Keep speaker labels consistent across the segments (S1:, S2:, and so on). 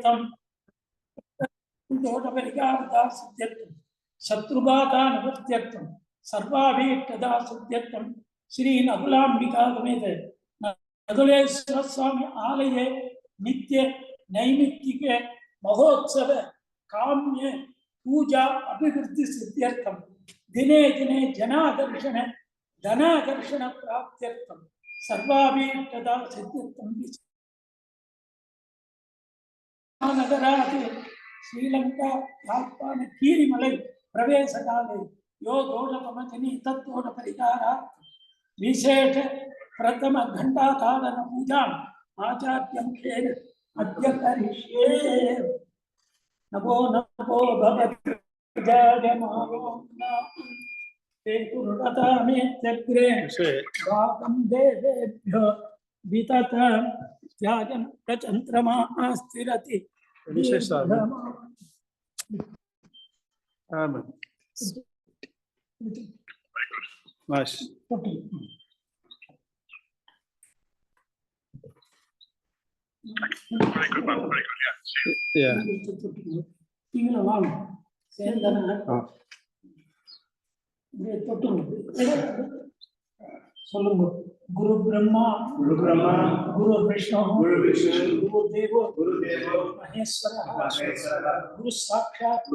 S1: प्राप्त्यर्थम दोषपरिहारदा सिद्ध्यर्थम शत्रुबाधा निवृत्त्यर्थम सर्वाभीष्टदा सिद्ध्यर्थम श्री नकुलांबिका समेत नकुलेश्वर स्वामी आलये नित्य नैमित्तिक महोत्सव काम्य पूजा अभिवृद्धि सिद्ध्यर्थम दिने दिने जनाकर्षण धनाकर्षण प्राप्त्यर्थम सर्वाभीष्टदा सिद्ध्यर्थम नगरात् श्रीलंका यात्पान कीरिमलै प्रवेशकाले यो दोषतमजनी तद्दोषपरिहारात् विशेष प्रथम घंटाकालन पूजाम् आचार्यमुखेन अद्य करिष्ये नमो नमो भगवते जगन्नाथो ते कुरुतामेत्यग्रे स्वागं देवेभ्यो विततं त्यागं प्रचन्द्रमा स्थिरति
S2: Amen. Nice.
S3: Very good, man. Very good. Yeah.
S1: गुरु ब्रह्मा गुरु विष्णु गुरुदेव महेश्वर गुरु साक्षात्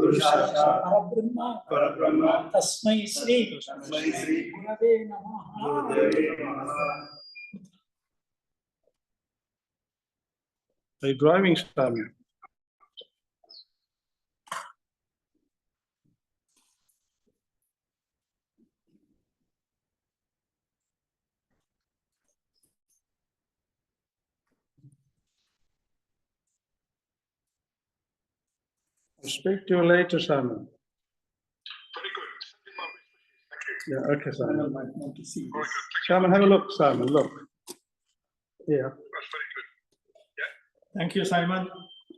S1: परब्रह्म तस्मै श्री गुरवे नमः।
S2: Are you driving, Swami? I'll speak to you later, Simon.
S3: Very good. Thank you.
S2: Yeah, okay, Simon. Simon, have a look, Simon. Look. Yeah.
S3: That's very good. Yeah.
S4: Thank you, Simon.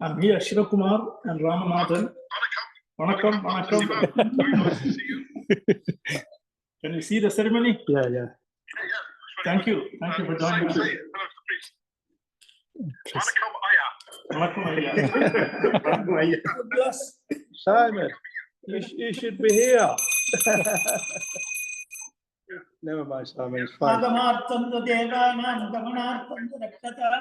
S4: I'm here, Shivakumar and Ramanathan. Vanakkam.
S3: Very nice to see you.
S4: Can you see the ceremony?
S2: Yeah.
S3: Yeah.
S4: Thank you. Thank you for joining us.
S3: Hello to the priest. Vanakkam Aya.
S4: Vanakkam, Ayya.
S2: Simon, you should be here. Never mind, Simon, it's fine.
S1: आगमार्थं तु देवानां गमनार्थं तु रक्षतां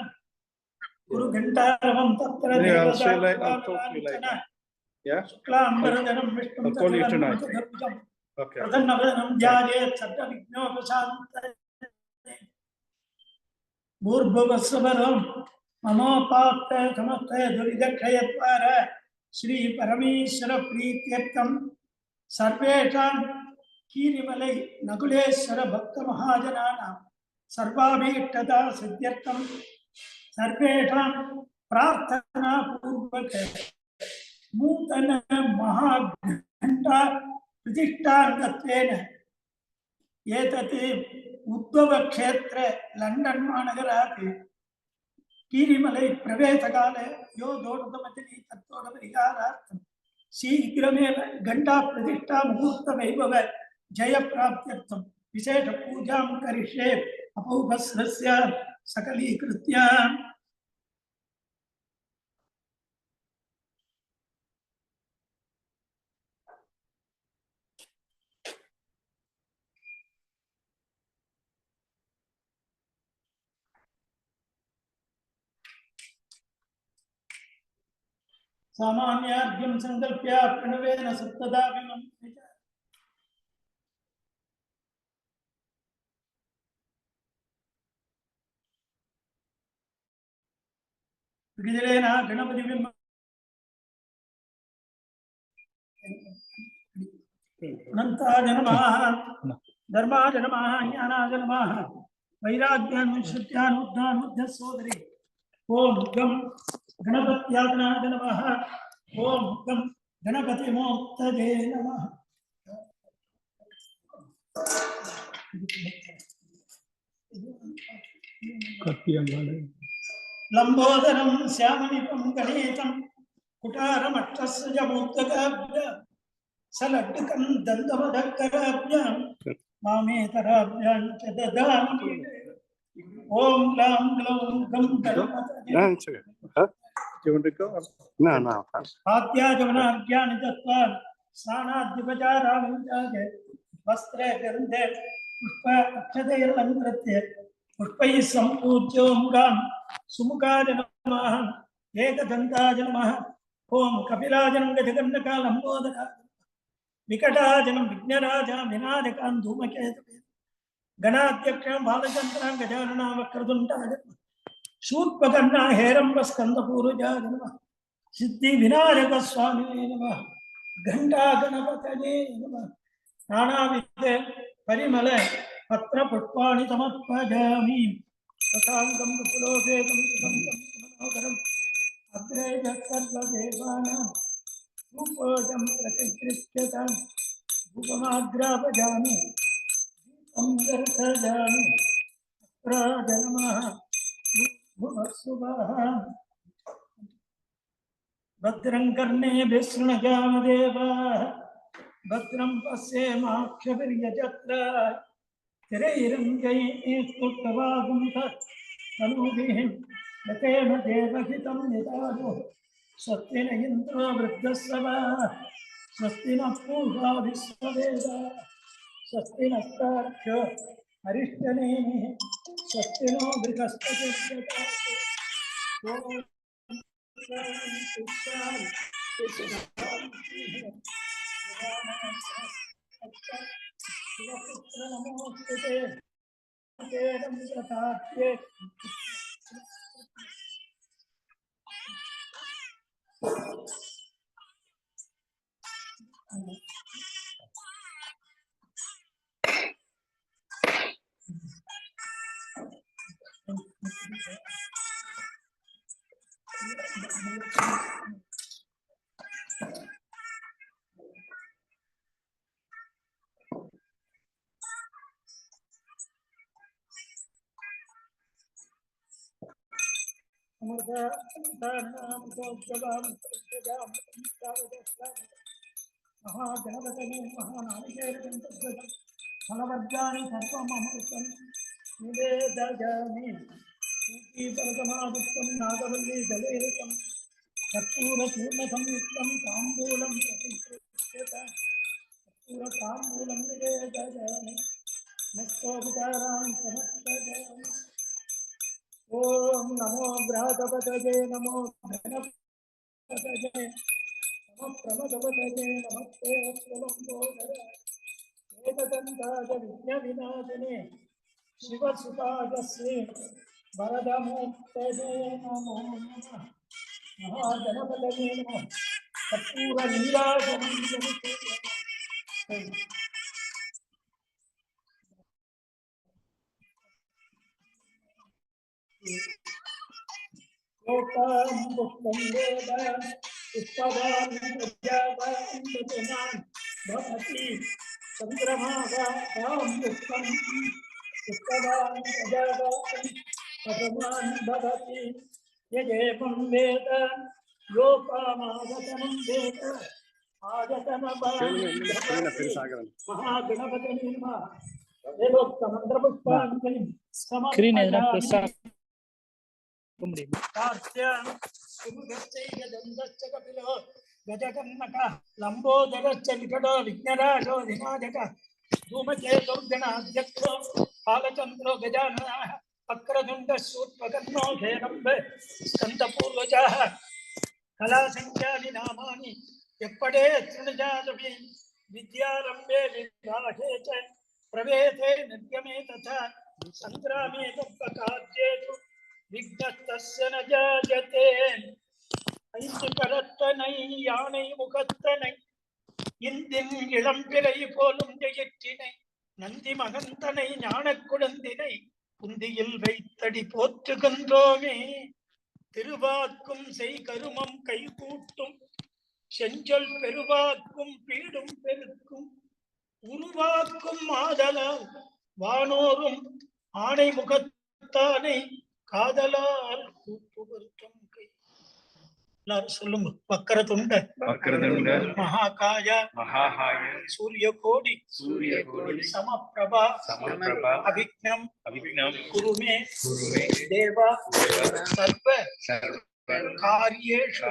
S1: गुरु घंटारवं तत्र
S2: Anyway, I'll see you later. I'll talk to you later. Yeah?
S1: शुक्लांबरधरं विष्णुं
S2: I'll call you tonight.
S1: चतुर्भुजं
S2: Okay.
S1: प्रसन्नवदनं ध्यायेत् सर्वविघ्नोपशान्तये भूर्भुवस्सुवरं ममोपात्ते समस्ते दुरितक्षयद्वार श्री परमेश्वर प्रीत्यर्थं सर्वेषां कीरिमलै नकुलेश्वर भक्त महाजनानां सर्वाभीष्टदा सिद्ध्यर्थं सर्वेषां प्रार्थना पूर्वक नूतन महाघंटा प्रतिष्ठान्तत्वेन एतत् उद्भव क्षेत्र लंडन महानगरात् कीरिमलै प्रवेशकाले यो दोषतमजनी तत्दोषपरिहारार्थं शीघ्रमेव घंटा प्रतिष्ठा मुहूर्त वैभव जय प्राप्त्यर्थं विशेष पूजां करिष्ये अपूपस्रस्य सकलीकृत्य सामान्यार्घ्यं संकल्प्य प्रणवेन सप्तदाभिमं विजयेन गणपतिबिम्ब अनन्ताय नमः धर्माय नमः ज्ञानाय नमः वैराग्यानुश्रुत्यानुद्धानुद्धसोदरी ओम गं गणपत्यात्मनाय नमः ओम गं गणपतिमूर्तये नमः लंबोदरं श्यामनिपं गणेशं कुटारमट्टस्सजमूर्तकाभ्य सलड्डकं दन्तमदक्कराभ्यां मामेतराभ्यां च ददामि ओम ग्लां ग्लौं गं गणपतये
S2: Do you want to go?
S3: No, no.
S1: आद्याजवनार्घ्यानि दत्त्वा स्नानाद्युपचाराणि वस्त्रे गन्धे पुष्प अक्षतैरलङ्कृत्य पुष्पैः सम्पूज्योमुगान् सुमुखाय नमः एकदन्ताय नमः ओम कपिलाजनं गजकर्णकालम्बोदराय विकटाजनं विघ्नराजा विनायकान् धूमकेतवे गणाध्यक्षं बालचन्द्रां गजानना वक्रतुण्डाय शूर्पकर्णा हेरम्बस्कन्दपूर्वजाय नमः सिद्धि विनायक स्वामिने नमः घंटा गणपतये नमः नानाविध परिमल पत्र पुष्पाणि समर्पयामि तथांगं कुलोसेकं मनोहरम् अग्रे सर्वदेवानां रूपोजं प्रतिगृह्यतां भूपमाग्रापयामि दीपं दर्शयामि प्राजनमः भुवस्सुभः भद्रं कर्णेभिः शृणुयामदेवाः भद्रं पश्येमाक्षभिर्यजत्राः स्थिरैरङ्गैस्तुष्टवागुंसस्तनूभिः यतेन देवहितं निदानो स्वस्ति न इन्द्रो वृद्धस्रवाः स्वस्ति नः पूषा विश्ववेदाः स्वस्ति नस्तार्क्ष्यो अरिष्टनेमिः स्वस्ति नो बृहस्पतिर्दधातु नमोस्तुते तेनं प्रताप्ये महागणपतये महानारिकेलगन्धर्वं फलवर्गाणि सर्वममृतं निवेदयामि ऊटीफलसमायुक्तं नागवल्ली दलेरितं कर्पूरचूर्णसंयुक्तं ताम्बूलं प्रतिगृह्यतां कर्पूरताम्बूलं निवेदयामि नस्तोपचारान् समर्पयामि ओम नमो बृहस्पतये नमो गणपतये नमो प्रमदपतये नमस्ते लंबोदराय एकदन्ताय विघ्नविनाशिने शिवसुताय वरदमूर्तये नमो नमः महागणपतये नमः कर्पूरनीराजनं समर्पयामि लोकां पुष्पं वेद पुष्पवान् प्रजावान् वचनान् भवति चन्द्रमावां पुष्पं पुष्पवान् प्रजावान् वचनान् भवति यदेवं वेद लोकामागतनं वेद आगतनवान् महागणपतये नमः वेदोक्तमन्त्रपुष्पाञ्जलिं समर्पयामि गजकर्णकः लंबोदरश्च विकटो विघ्नराजो विनायकः धूमकेतुर्गणाध्यक्षो बालचन्द्रो गजाननः वक्रतुण्डः शूर्पकर्णो हेरम्बे स्कन्दपूर्वजः कलासङ्ख्यानि नामानि यप्पडे तृणजातपि विद्यारम्भे विवाहे च प्रवेशे निर्गमे तथा सङ्ग्रामे तत्त्वकार्येषु विघ्नस्तस्य न जायते ஐந்து கரத்தனை யானை முகத்தனை இந்தின் இளம்பிறை போலும் ஜெயிற்றினை நந்தி மகந்தனை ஞானக் குழந்தினை புந்தியில் வைத்தடி போற்றுகின்றோமே திருவாக்கும் செய் கருமம் கைகூட்டும் செஞ்சொல் பெருவாக்கும் பீடும் பெருக்கும் உருவாக்கும் ஆதலால் வானோரும் ஆணை முகத்தானை காதலால் கூட்டு வருத்தம் கை எல்லாரும் சொல்லுங்க வக்கரதுண்ட மகாகாய சூரியகோடி சமப்பிரபா அவிக்னம் குருமே தேவா சர்வ कार्येषु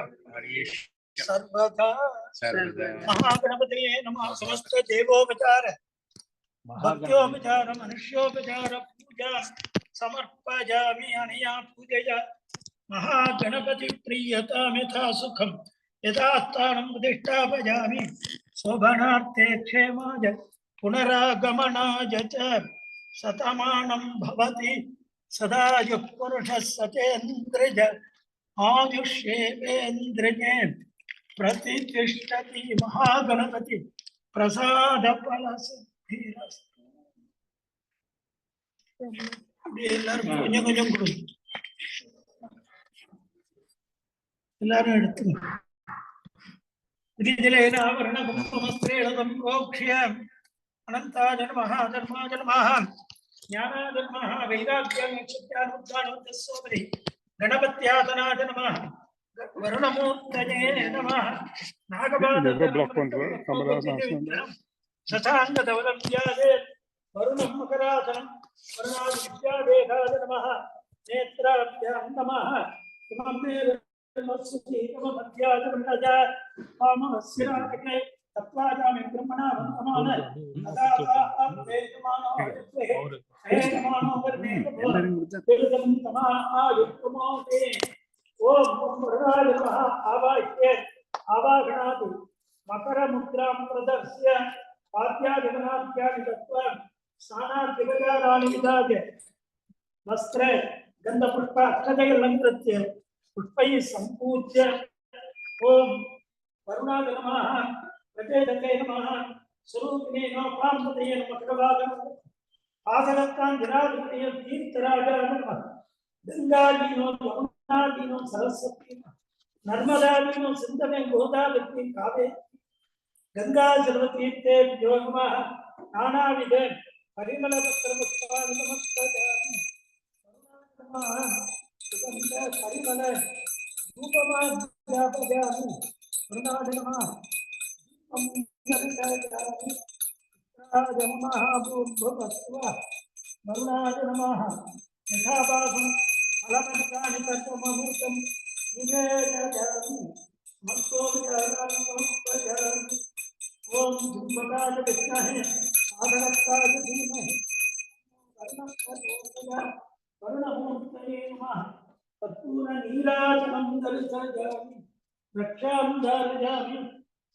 S1: सर्वदा महागणपतये नमः। समस्त देवोपचार भक्त्योपचार मनुष्योपचार पूजा समर्पयामि। अनया पूजया महागणपति प्रीयतां यथा सुखं यथा स्थानं प्रतिष्ठापयामि। शोभनार्थे क्षेमाय पुनरागमनाय च शतमानं भवति सदायुः पुरुषः सतेन्द्रिय आयुष्येवेन्द्रिये प्रतिष्ठति। महागणपति प्रसाद फलसिद्धिरस्तु। எல்லாரும் கொஞ்சம் கொஞ்சம் கொடுங்க. எல்லாரும் எடுத்துங்க. अनंताय नमः धर्माय नमः ज्ञानाय नमः वैराग्याय गणपत्यातनाय नमः वरुणमूर्तये नमः शशाङ्कधवलव्यादे वरुणं मकरासनं वरुणादित्यादेहाय नमः नेत्राभ्यां नमः तत्वाजामि ब्रह्मणा वन्दमान अदाते तमानो हेतमानो वर्णे तेजं तमायुक्तमोते ओम वरुणाय नमः आवाह्य आवाहनातु मकर मुद्रां प्रदर्श्य पाद्यादिगणाद्यादि दत्त्वा स्नानादिगजाराणि विधाय वस्त्र गन्धपुष्प अक्षतैरलङ्कृत्य पुष्पैः सम्पूज्य ओम वरुणाय नमः प्रचेदते नमः स्वरूपिणे नमः पार्वतीये नमः खड्गवाहनं आसनत्तां जनाधिपतये तीर्थराजाय नमः गंगादीनो यमुनादीनो सरस्वती नर्मदादीनो सिन्धवे गोदावरी कावेरी गंगा जलतीर्थेभ्यो नमः नानाविध परिमलपत्रपुष्पाणि नमस्कारामि नमः सुगन्ध परिमल धूपमाध्यापयामि वरुणाय नमः वरुणाय नमः यथाभागं फलमन्त्राणि कर्तुमहूतं निवेदयामि मत्सोपचाराणि समर्पयामि ओम धूपकाय विद्महे आगणकाय धीमहि वरुणमूर्तये नमः कर्पूरनीराजनं दर्शयामि रक्षां धारयामि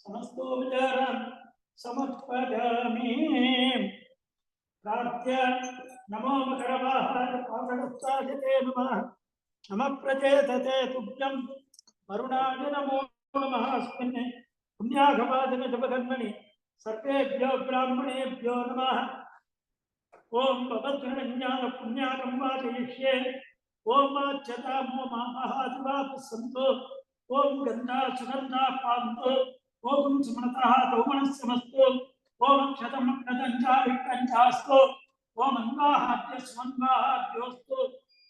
S1: समस्तोपचारान् समर्पयामि प्रार्थ्य नमो मकरवाहाय पादहस्ताय ते नमः नमः प्रचेतते तुभ्यं वरुणाय नमो नमः अस्मिन् पुण्याघवादिन जपकर्मणि सर्वेभ्यो ब्राह्मणेभ्यो नमः ओम भवद्गणज्ञान पुण्याकं वाचयिष्ये ओम आच्यतामो महादिवाः सन्तो ओम गन्धा सुगन्धा पान्तो ओम सुमनतः तौमनस्यमस्तु ओम क्षतमग्नदञ्चास्तु ओम अन्वाहाद्यस्मन्वाहाद्योस्तु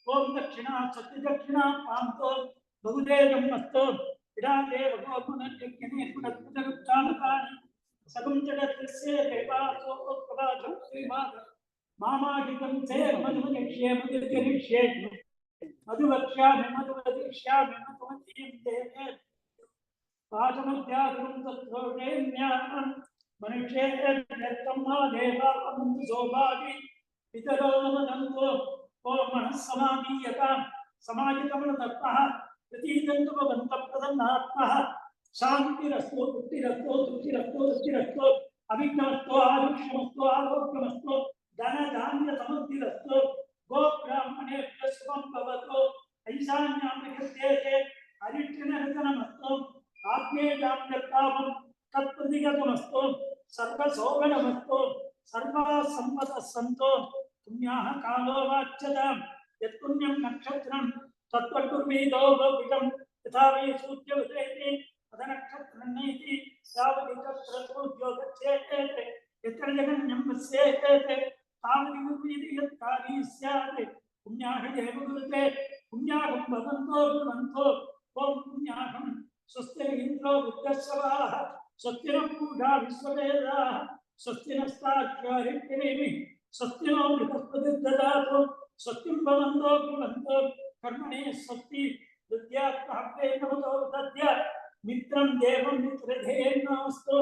S1: ओम दक्षिणा सत्यदक्षिणा पान्तो बहुदेवमस्तु इडादेव गोपुनर्यज्ञने पुनर्पुनरुत्थानकानि सकं जगत्स्य देवासो प्रभातं श्रीमाद मामादिकं ते मधुमनिष्ये मधुकरिष्ये मधुवक्ष्यामि मधुवदिष्यामि मधुमतीं देहे पाठमध्यात्मं तत्त्वज्ञानं मनुष्येभ्यर्थं मा देवां शोभादि पितरो नमो ओ मनः समाधीयतां समाहितमनतत्त्वः प्रतीतन्तुभवन्तप्रदन्नात्मः शान्तिरस्तु पुष्टिरस्तु तुष्टिरस्तु रुचिरस्तु अभिज्ञमस्तु आयुष्यमस्तु आरोग्यमस्तु धनधान्यसमृद्धिरस्तु गोब्राह्मणेभ्यः शुभं भवतु ऐशान्यां विकृत्येते अरिष्टनरतनमस्तु आत्मेयाम्यतापं तत्प्रतिगतमस्तु सर्वशोभनमस्तु सर्वसम्पदः सन्तु पुण्याः कालो वाच्यतां यत्पुण्यं नक्षत्रं तत्त्वकुर्वीदो भवितं यथा वै सूर्यवदेति तदनक्षत्रन्नैति यावदितत्रसूर्यो गच्छेते यत्र जगन्यं पश्येते तावदिर्वीति यत्कार्यी स्यात् पुण्याः एव कुरुते पुण्याहं भवन्तो ब्रुवन्तो ओम पुण्याहं स्वस्ति इन्द्रो वृद्धश्रवाः स्वस्ति नः पूषा विश्ववेदाः स्वस्ति नस्तार्क्ष्यारिष्टिनेमि स्वस्ति नो बृहस्पतिर्ददातु स्वस्तिं भवन्तो ब्रुवन्तो कर्मणे स्वस्ति विद्याप्राप्ते नमतो तद्य मित्रं देवं मित्रधेर्नोऽस्तु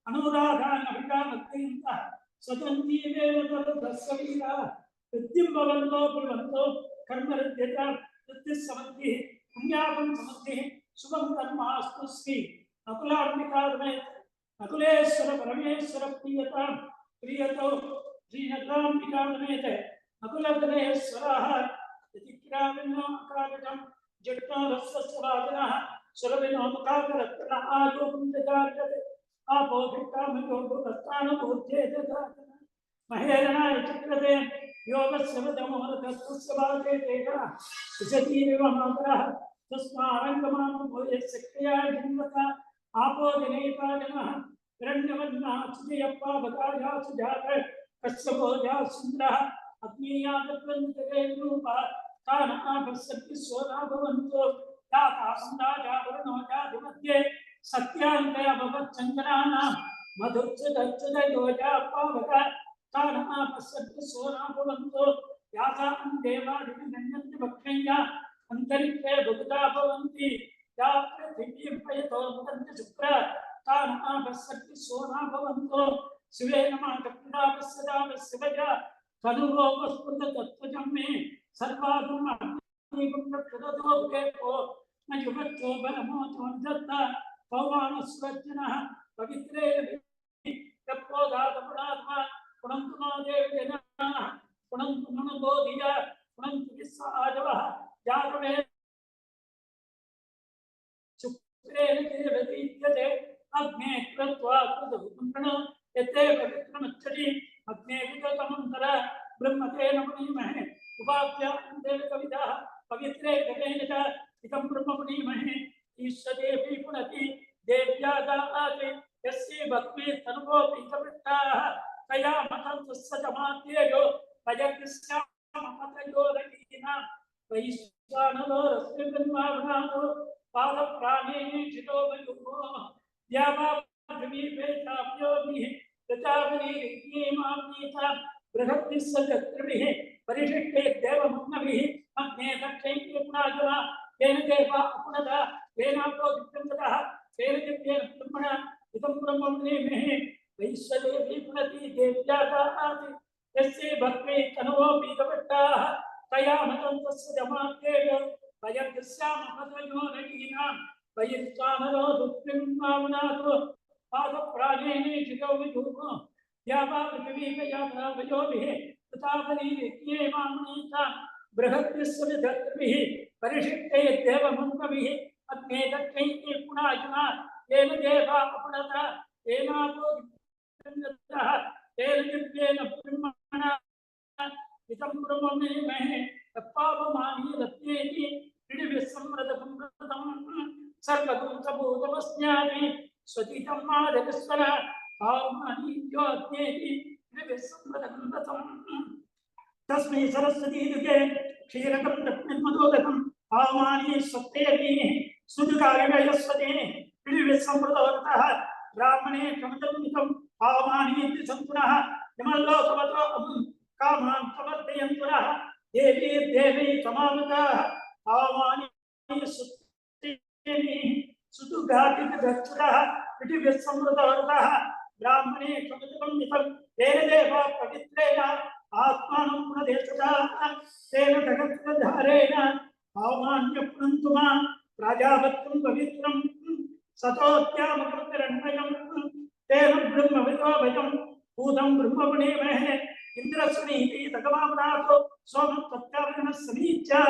S1: अनुराधान अभिकामत्यन्तः स्वतन्तीवेव तदसवीरा विद्युं भवन्तो कुर्वन्तो कर्मरद्यता वृत्तिस्समद्धिः पुण्यापं समद्धिः शुभं कर्मास्तु श्री नकुलार्मिकादमेत नकुलेश्वर परमेश्वर प्रियतां प्रियतो श्रीनकुलार्मिकादमेत नकुलगणेश्वरः यतिक्रामिनो अकालकं जट्टो रस्वस्वादिनः सुरविनो मुखाकरत्न आयोगं ददार्यते आपो भिक्कामयो भूतस्थानभूत्ये ददातः महेरणाय चक्रते योगस्य वदमोरतस्य वाते तेजः विशतीरिव मातरः तस्मारङ्गमानं भूयशक्त्या जिन्वता आपो जनेता जनः हिरण्यवर्णः सुजयप्पा बकाया सुजात कश्यपोजा सुन्द्रः अग्नियागत्वन्तरेणूपः तान् आपश्यति स्वरा भवन्तो याता सन्दाजा वरुणोजाधिमध्ये सत्यान्तया भवच्चन्द्राणां मधुच्युतच्युतयोजा पावका तान् आपश्यति स्वरा भवन्तो याता देवादिगन्यन्ति भक्षय्या अंतरिक्षे भुक्ता भवन्ति या पृथिवीं पयतो मुदन्ति शुक्र तान् आपश्यति स्वरा भवन्तो शिवे नमः कपिलावस्यदावस्यवजा तनुरोपस्फुटतत्त्वजं मे सर्वागुणमग्निगुणप्रदोपेको न युगत्वो बलमोचो दत्ता पौमानस्वज्जनः पवित्रे तप्पोदातपुरात्मा पुनन्तु नो देवजनाः पुनन्तु मनुबोधिया पुनन्तु विस्वाजवः जातवे शुक्रेण देवदीप्यते अग्ने कृत्वा कृतहुकुम्भणो यते पवित्रमच्छति अग्ने विगतमन्तर ब्रह्मते नमनीमहे उपाभ्यां देवकविदाः पवित्रे गतेन च इदं ब्रह्ममुनीमहे ईश्वरेऽपि पुनति देव्या दाति यस्य भक्ति तनुवोपीतवृत्ताः तया मतं सुसजमाद्ययो भजकृष्यामतयो रकीनां वैश्वानरो रश्मिर्ब्रह्मावनातो पादप्राणेन चितो मयुगो द्यावा पृथ्वीपेताभ्योभिः प्रजापतिमाम्नीता बृहद्भिस्सजत्रिभिः परिशिष्टे देवमग्नभिः अग्ने दक्षैः पुनाजना तेन देवा अपुनता तेनापो दिक्कन्ततः तेन दिव्येन ब्रह्मणा इदं ब्रह्ममुनिमहे वैश्वदेवी पुनति देव्यादाति यस्य भक्ते तनुवोपीतवट्टाः तया मतं तस्य जमात्येव वयर्दस्यामपदयो नगीनां वैश्वानरो दुःखिर्मावनातो पादप्राणेन चितो विधूमो द्यावा पृथिवीपयाता वयोभिः प्रतापनीयेमामनीता बृहद्भिस्सविधत्रिभिः परिशिष्टे देवमन्त्रभिः अग्ने दक्षैः पुनाजना तेन देवा अपुनता तेनापो दिक्कन्ततः तेन दिव्येन ब्रह्मणा इदं ब्रह्ममुनिमहे तप्पावमानी रत्नेति त्रिविसंवृतं सर्वगं सबूतमस्म्यामि स्वतीतं माधविस्वर आमानीयोज्ञेति त्रिविसंवृतं तस्मै सरस्वती दुगे क्षीरकं रत्नमदोदकं आमानी स्वप्तेति सुदुकारिवयस्वते त्रिविसंवृतवन्तः ब्राह्मणे कमदमितं आमानी त्रिसंपुनः यमल्लोकवतो कामान् समर्थयन्तुनः देवी देवी समावृताः आमानी सुप्तेति सुदुघाटितदक्षुरः त्रिविसंवृतवन्तः ब्राह्मणे कमदमितं तेन देवा पवित्रेण आत्मानं पुनदेशदाः तेन जगत्प्रधारेण आमान्यपुनन्तु मां प्राजापत्यं पवित्रं सतोत्यामकृतिरण्मयं तेन ब्रह्मविदो भयं भूतं ब्रह्ममुनिमहे इन्द्रस्वनीति तगमामनाथो सोमं तत्काविनः समीच्या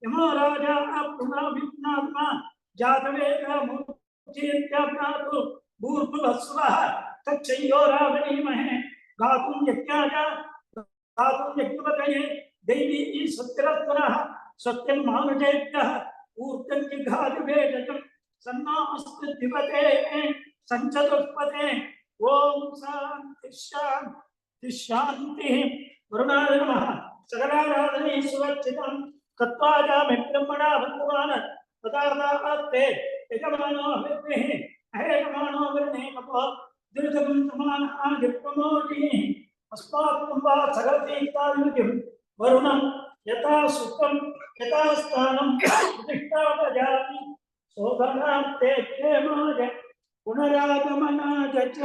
S1: यमो राजा पुनर्विघ्नात्मा जातवेदः मूर्च्छेत्याप्नातु भूर्भुवस्वः तच्छय्यो रावणीमहे गातुं यज्ञाय गातुं यज्ञपतये देवी सत्यरत्नः सत्यं मानुजेभ्यः ऊर्जं जिघादिवेदकं सन्नास्तु दिवते सञ्चतुष्पते ओम शांति शांति शांति वरुणाय नमः सकलाराधने सुवर्चितं तत्त्वाजामि ब्रह्मणा भगवान् तदाते यजमानो विद्महे अहेयमानो वरुणे मपो दुर्गं समानः दिक्पमोटिः अस्मात् कुम्भा सकलतीर्थादिमतिं वरुणं यथा सुखं यथा स्थानं प्रतिष्ठापयामि शोभनार्थे क्षेमाय पुनरागमनाय च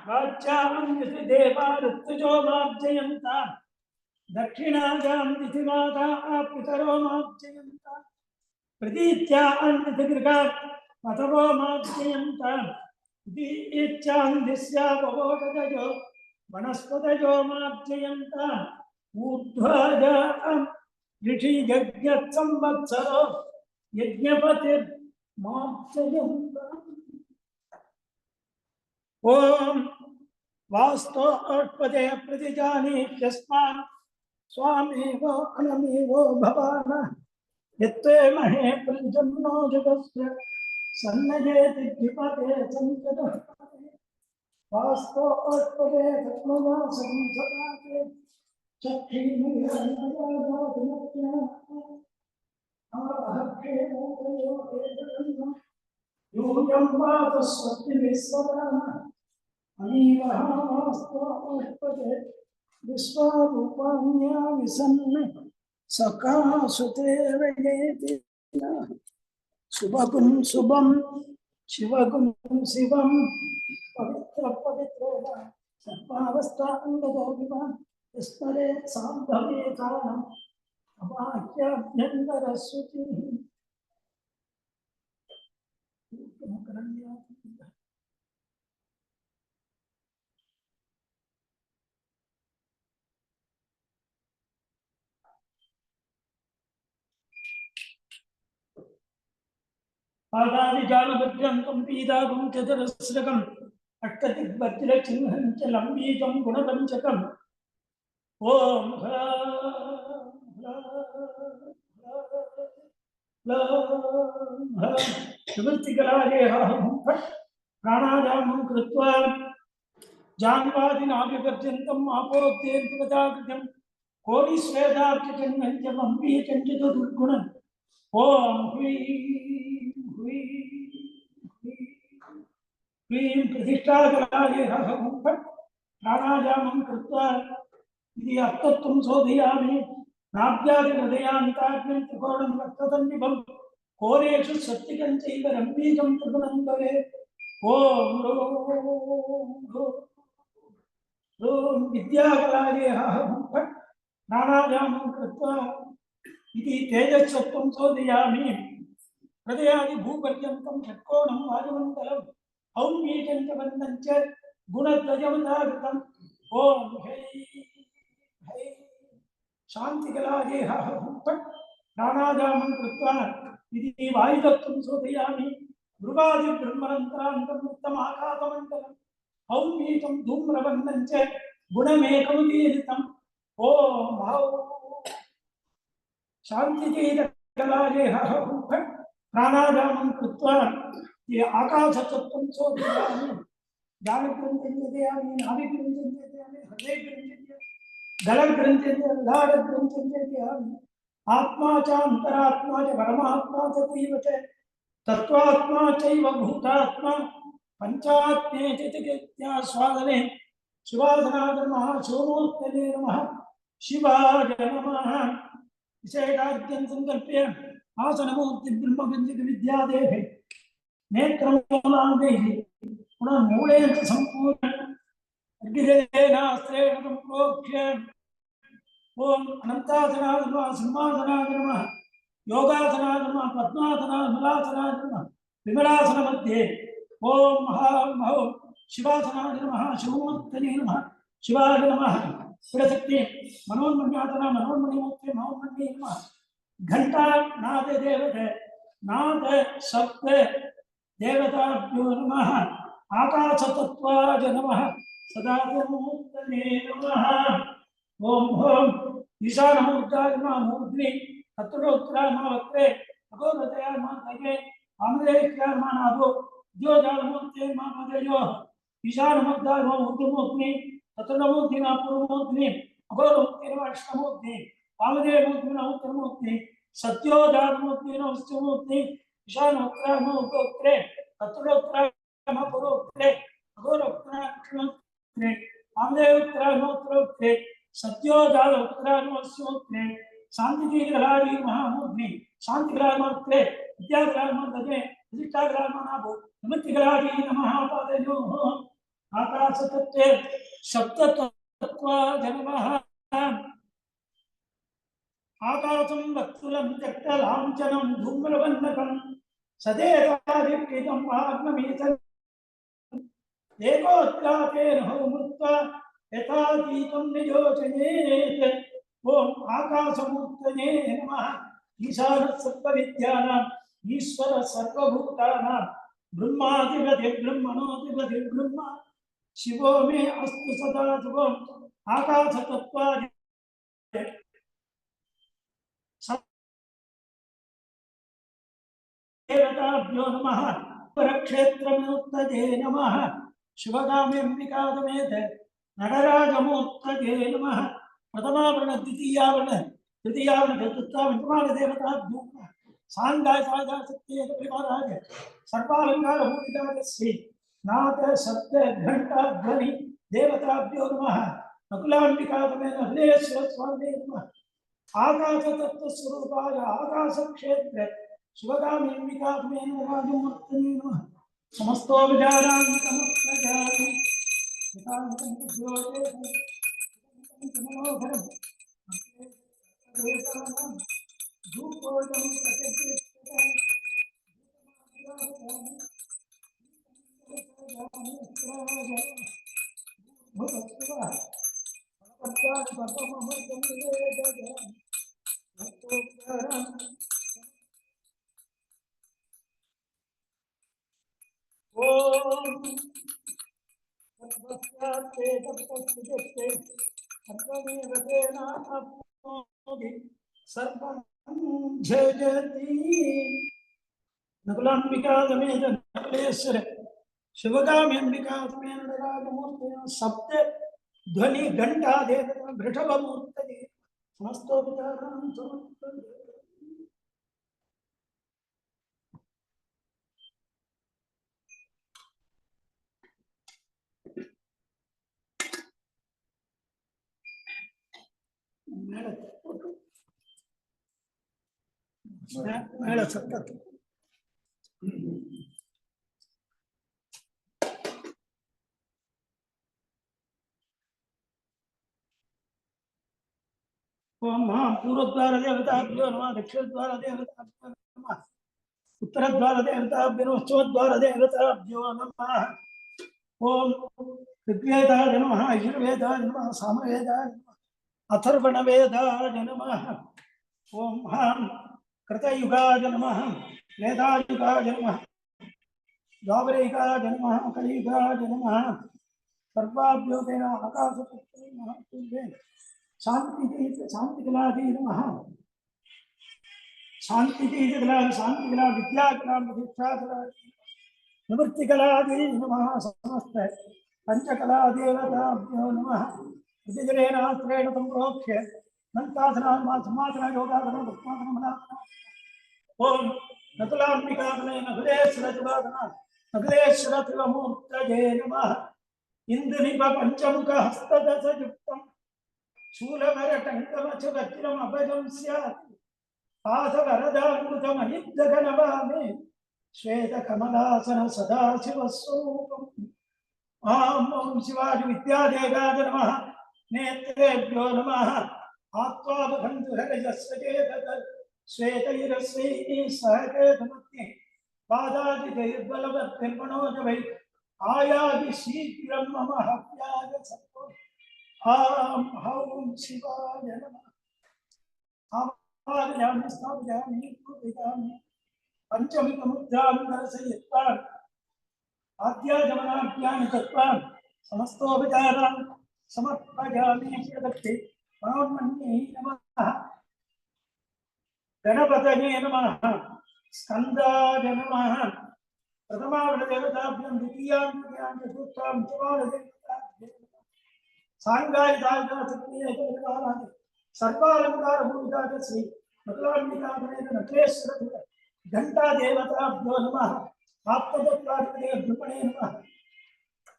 S1: राज्यां देवा ऋतुजो मार्जयन्तां दक्षिणायां दिथिमाता पितरो मार्जयन्तां प्रतीत्या अन्यगृहात् पतवो मार्जयन्तां इच्छां दिस्या भवोदजो वनस्पतयो मार्जयन्ताम् ऊर्ध्वाजां ऋषि यज्ञत् संवत्सरो यज्ञपतिर्मार्जयन्ताम् ओम वास्तो अर्पते प्रतिजानी यस्मान् स्वामेव अनमेवो भवान यत्ते महे प्रजन्नो जगस्य सन्नजेति द्विपदे संकटः वास्तो अर्पते तत्मया संसदाते चक्षीमयनयादातुमत्या आहत्ते मोदयो वेदनः यूयं वातस्वति विश्वदानः अनीवहास्तो अर्पते विश्वरूपाण्या विसन्न सकासुते वयेति शुभगुं शुभं शिवगुं शिवं पवित्र पवित्र सर्वावस्था अंगदोविवा स्मरे साम्भवे कारणम् अवाक्याभ्यन्तरश्रुतिः पादादिजालभद्रं पीदागं चतुरस्रकम् अष्टदिग्वज्रचिह्नं च लम्बीकं गुणपञ्चकम् ओम निवृत्तिकराजे प्राणायामं कृत्वा जान्वादिनाभिपर्यन्तम् आपोद्येन्तकृतं कोटिस्वेदार्चितं च लम्बीकं च दुर्गुणम् ओम ह्रीं प्रतिष्ठाकराजे प्राणायामं कृत्वा इति अर्थत्वं शोधयामि नाभ्यादिहृदयान्ताग्निं त्रिकोणं रक्ततन्निभं कोरेषु सत्तिकं चैव रम्बीकं त्रिगुणं भवेत् ॐ विद्याकलाये प्राणायामं कृत्वा इति तेजस्सत्त्वं शोधयामि हृदयादि भूपर्यन्तं षट्कोणं वायुमण्डलं औम्बीकं च बन्धं च गुणद्वयमुदाहृतम् ॐ शांतिकलाये प्राणायामं कृत्वा इति वायुतत्त्वं शोधयामि भृगादिब्रह्मरन्त्रान्तं मुक्तमाकाशमण्डलम् औम्बीकं धूम्रवर्णं च गुणमेकमुदीरितम् ॐ शान्तिकलाये प्राणायामं कृत्वा आकाशतत्त्वं शोधयामि ज्ञानग्रन्थं चिन्तयामि नाभिग्रन्थं चिन्तयामि हृदयग्रन्थं गलग्रन्थं चिन्तयामि आत्मा च अन्तरात्मा च परमात्मा तथैव च तत्त्वात्मा चैव भूतात्मा पञ्चात्मेति स्वादने शिवासनाय नमः शिवमूर्तये नमः शिवाय नमः विशेषाद्यं संकल्प्य आसनमूर्ति ब्रह्मगञ्जिक विद्यादेः नेत्रमूलाङ्गैः पुनः मूलेन सम्पूर्ण अर्घ्येनास्त्रेण सम्प्रोक्ष्य ओम अनंतासनाय नमः सिंहासनाय नमः योगासनाय नमः पद्मासनाय मलासनाय नमः विमलासन मध्ये ओम महो शिवासनाय नमः शिवमूर्तये नमः शिवाय नमः शिवशक्ति मनोन्मन्यातना मनोन्मणिमूर्ते मनोन्मन्ये नमः घंटा नाद देवते नाद शब्द देवताभ्यो नमः आकाशतत्त्वाय नमः सदाशिवमूर्तये नमः ओम ओम ईशानमूर्ताय नमः मूर्ध्नि तत्रोत्तराय नमः वक्त्रे अघोरतया नमः तये आमदेक्याय नमः नाभो द्योजानमूर्ते नमः मदयो ईशानमूर्ताय नमः ऊर्ध्वमूर्ध्नि तत्रोमूर्ध्नि पूर्वमूर्ध्नि अघोरमूर्ते नमः अष्टमूर्ध्नि आमदेयमूर्ध्नि नमः उत्तरमूर्ध्नि सत्योजानमूर्ते नमः अष्टमूर्ध्नि ईशानमूर्ताय नमः उत्तरोत्तरे तत्रोत्तराय नमः पूर्वोत्तरे अघोरोत्तराय दक्षिणोत्तरे आमदेयोत्तराय नमः उत्तरोत्तरे सत्योजात उत्तरागमस्योत्रे शांतिकीकलारी महामूर्ति शांतिकलामर्थे विद्याकलामर्थे विशिष्टाकलामनाभो नमतिकलारी नमः पादयोः आकाशतत्त्वे सप्ततत्त्वाजनमः आकाशं वक्तुलं त्यक्तलाञ्छनं धूम्रवन्नकं सदेतादिप्रीतं वाग्ममीतं एकोत्कातेन होमृत्वा यथातीतं नियोजयेत् ॐ आकाशमूर्तये नमः ईशानः सर्वविद्यानाम् ईश्वरः सर्वभूतानां ब्रह्माधिपति ब्रह्मणोऽधिपति ब्रह्म शिवो मे अस्तु सदा शुभम् आकाशतत्त्वादि देवताभ्यो नमः परक्षेत्रमूर्तये नमः शिवगाम्यम्बिकादमेत नटराजमूर्तये नमः प्रथमावरण द्वितीयावरण तृतीयावरण चतुर्थावरण देवताभ्यो नमः सांगाय सागाय सत्ये परिवाराय सर्वालंकार भूतिकादस्यै नाद शब्द घंटा ध्वनि देवताभ्यो नमः नकुलाम्बिकादमे हृदयेश्वर स्वामिने नमः आकाश तत्व स्वरूपाय आकाश क्षेत्र शिवगाम्यम्बिकादमे राजमूर्तये नमः समस्तो विचारान् समस्तजामि नकुलाम्बिकादमेत नकुलेश्वर शिवगाम्यम्बिकादमेन राजमूर्तये सप्त ध्वनि घंटा देवता वृषभमूर्तये समस्तोपचारान् समर्पयामि மேல சத்தம் ओम पूर्वद्वार देवताभ्यो नमः दक्षिणद्वार देवताभ्यो नमः उत्तरद्वार देवताभ्यो नमः चतुर्द्वार देवताभ्यो नमः ओम ऋग्वेदाय नमः यजुर्वेदाय नमः सामवेदाय नमः अथर्वणवेदाय नमः ओम कृतयुगाय नमः वेदायुगाय नमः द्वापरयुगाय नमः कलियुगाय नमः सर्वाभ्यो तेन आकाशतत्त्वे महापुरुषे शांतिकलादि नमः शांतिकला विद्याकला दीक्षाकलादि निवृत्तिकलादि नमः समस्त पंचकला देवताभ्यो नमः प्रतिजरेणास्त्रेण संप्रोक्ष्य नन्तासना समासना योगासना भक्तासना ओम नकुलाम्बिकादमे नकुलेश्वरजुबासना नकुलेश्वरत्रिमूर्तये नमः इंद्रनिभ पंचमुख हस्तदशयुक्तम् शूलभरटङ्कमचवज्रम् अभजं स्यात् पादवरदामृतमनिद्गणवामे श्वेतकमलासन सदाशिवस्वरूपम् ॐ शिवाय विद्यादेवाय नमः नेत्रेभ्यो नमः आत्वावबन्धुहरजस्वचेतत् श्वेतैरस्वैः सहकेतुमत्ये पादादिदैर्बलवद्भिर्मणोजवै आयादि शीघ्रं मम हव्याय सत्तो हौं शिवाय नमः आवाहयामि स्थापयामि पूजयामि पंचमुखमुद्रां दर्शयित्वान् आद्यागमनाभ्यां तत्त्वां समस्तोपचारान् समर्पयामि श्रीदत्ते मनोन्मन्ये नमः गणपतये नमः स्कन्दाय नमः प्रथमावृदेवताभ्यं द्वितीयां चतुर्थां चतुर्थां सांगाय दायिकासक्तिये परिवाराय सर्वालंकार भूमिकाय श्री नकुलाम्बिकादमेन नकुलेश्वर घंटा देवताभ्यो नमः आप्तदत्तादिपते ब्रह्मणे नमः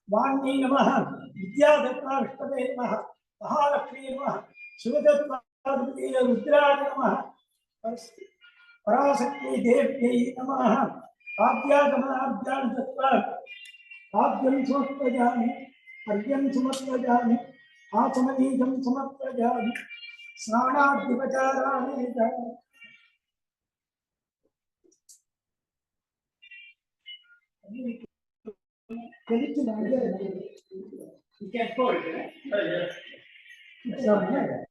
S1: वाणी नमः विद्यादत्ता विष्णवे नमः महालक्ष्मी नमः शिवतत्त्वाधिपतये रुद्राय नमः पराशक्ति देव्यै नमः आद्यागमनाभ्यां तत्त्वा आद्यं समर्पयामि अर्घ्यं समर्पयामि आचमनीयं समर्पयामि स्नानाद्युपचाराणि च You can't put it, it's up here.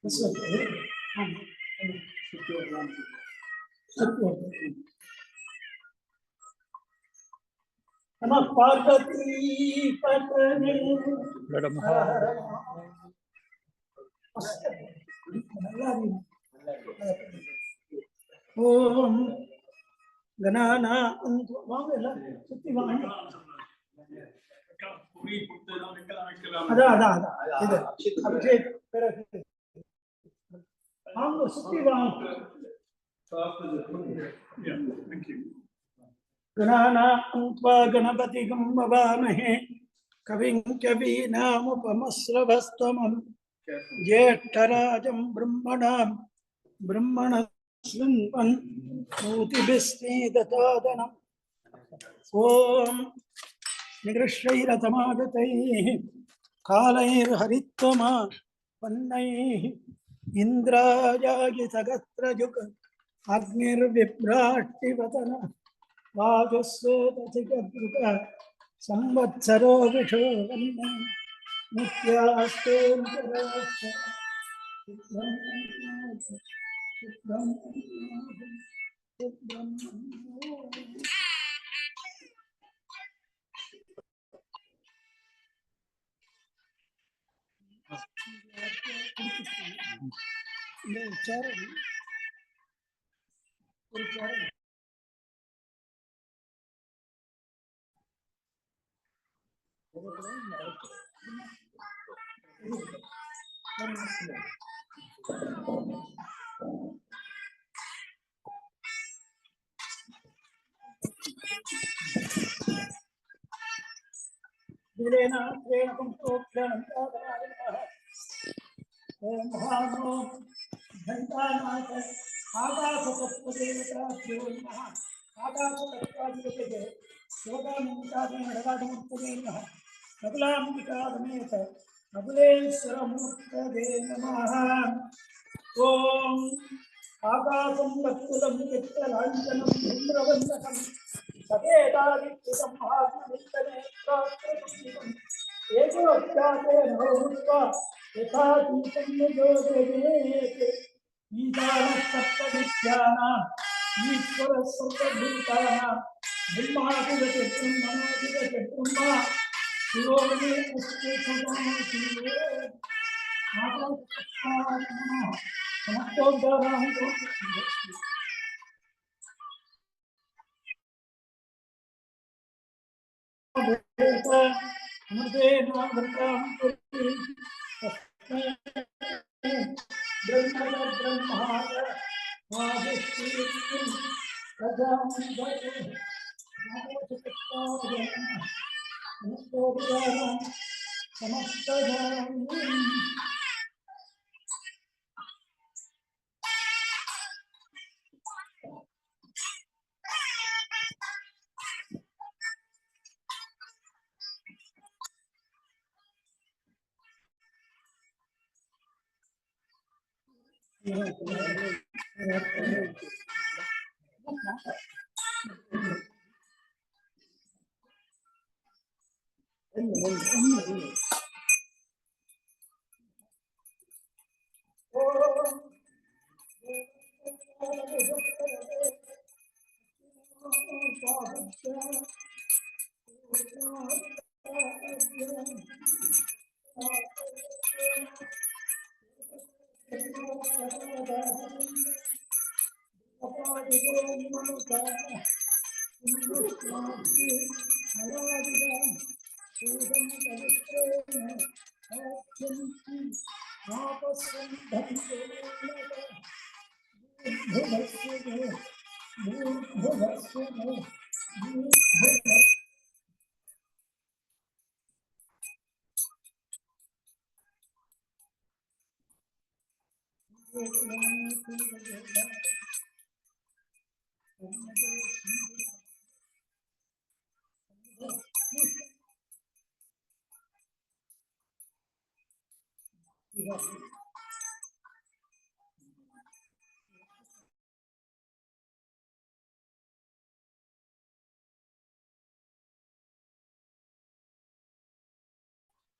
S1: This one, Namah Parvati Patane.
S2: Madam,
S1: Om Ganana வாங்கல சுத்தி வாங்க அதான் இது அபிஷேக் பிறகு வாங்க சுத்தி வாங்க गणानान्त्वा गणपतिगं ववामहे कविं कवीनामुपमस्रवस्तमं ज्येष्ठराजं ब्रह्मणस्वन्वन् मूतिभिस्नेदतादनम् ॐ निगृह्यैरतमागतैः कालैर्हरित्वमा वन्नैः इन्द्रायागितगत्रजुग अग्निर्विभ्राट्टिवतन वागस्वेतधिगद्रुक संवत्सरो विषो वन्ने नित्यास्ते नकुलेश्वरमूर्तये नमः। ओम आकाशं वत्सलं चित्तलाञ्छनं धूम्रवन्दनं सदेदादित्यं महात्मनिष्ठनेत्रात्रपुष्टिकम् एकोऽध्याते नवभूत्वा यथा दीपं निजोदयेत् ईशानः सप्तविद्यानां ईश्वरः सर्वभूतानां ब्रह्मादिगजब्रह्मणादिगजब्रह्मा शिवो मे अस्ति सदा शिवे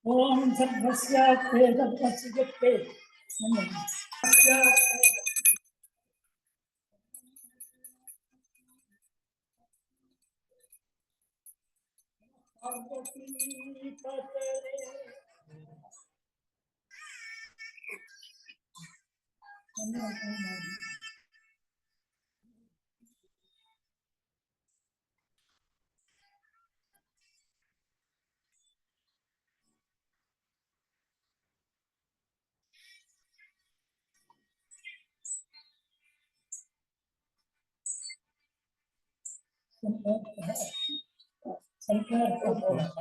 S1: ஓம் சர்வஸ்யாத்வே தத்வசியத்தே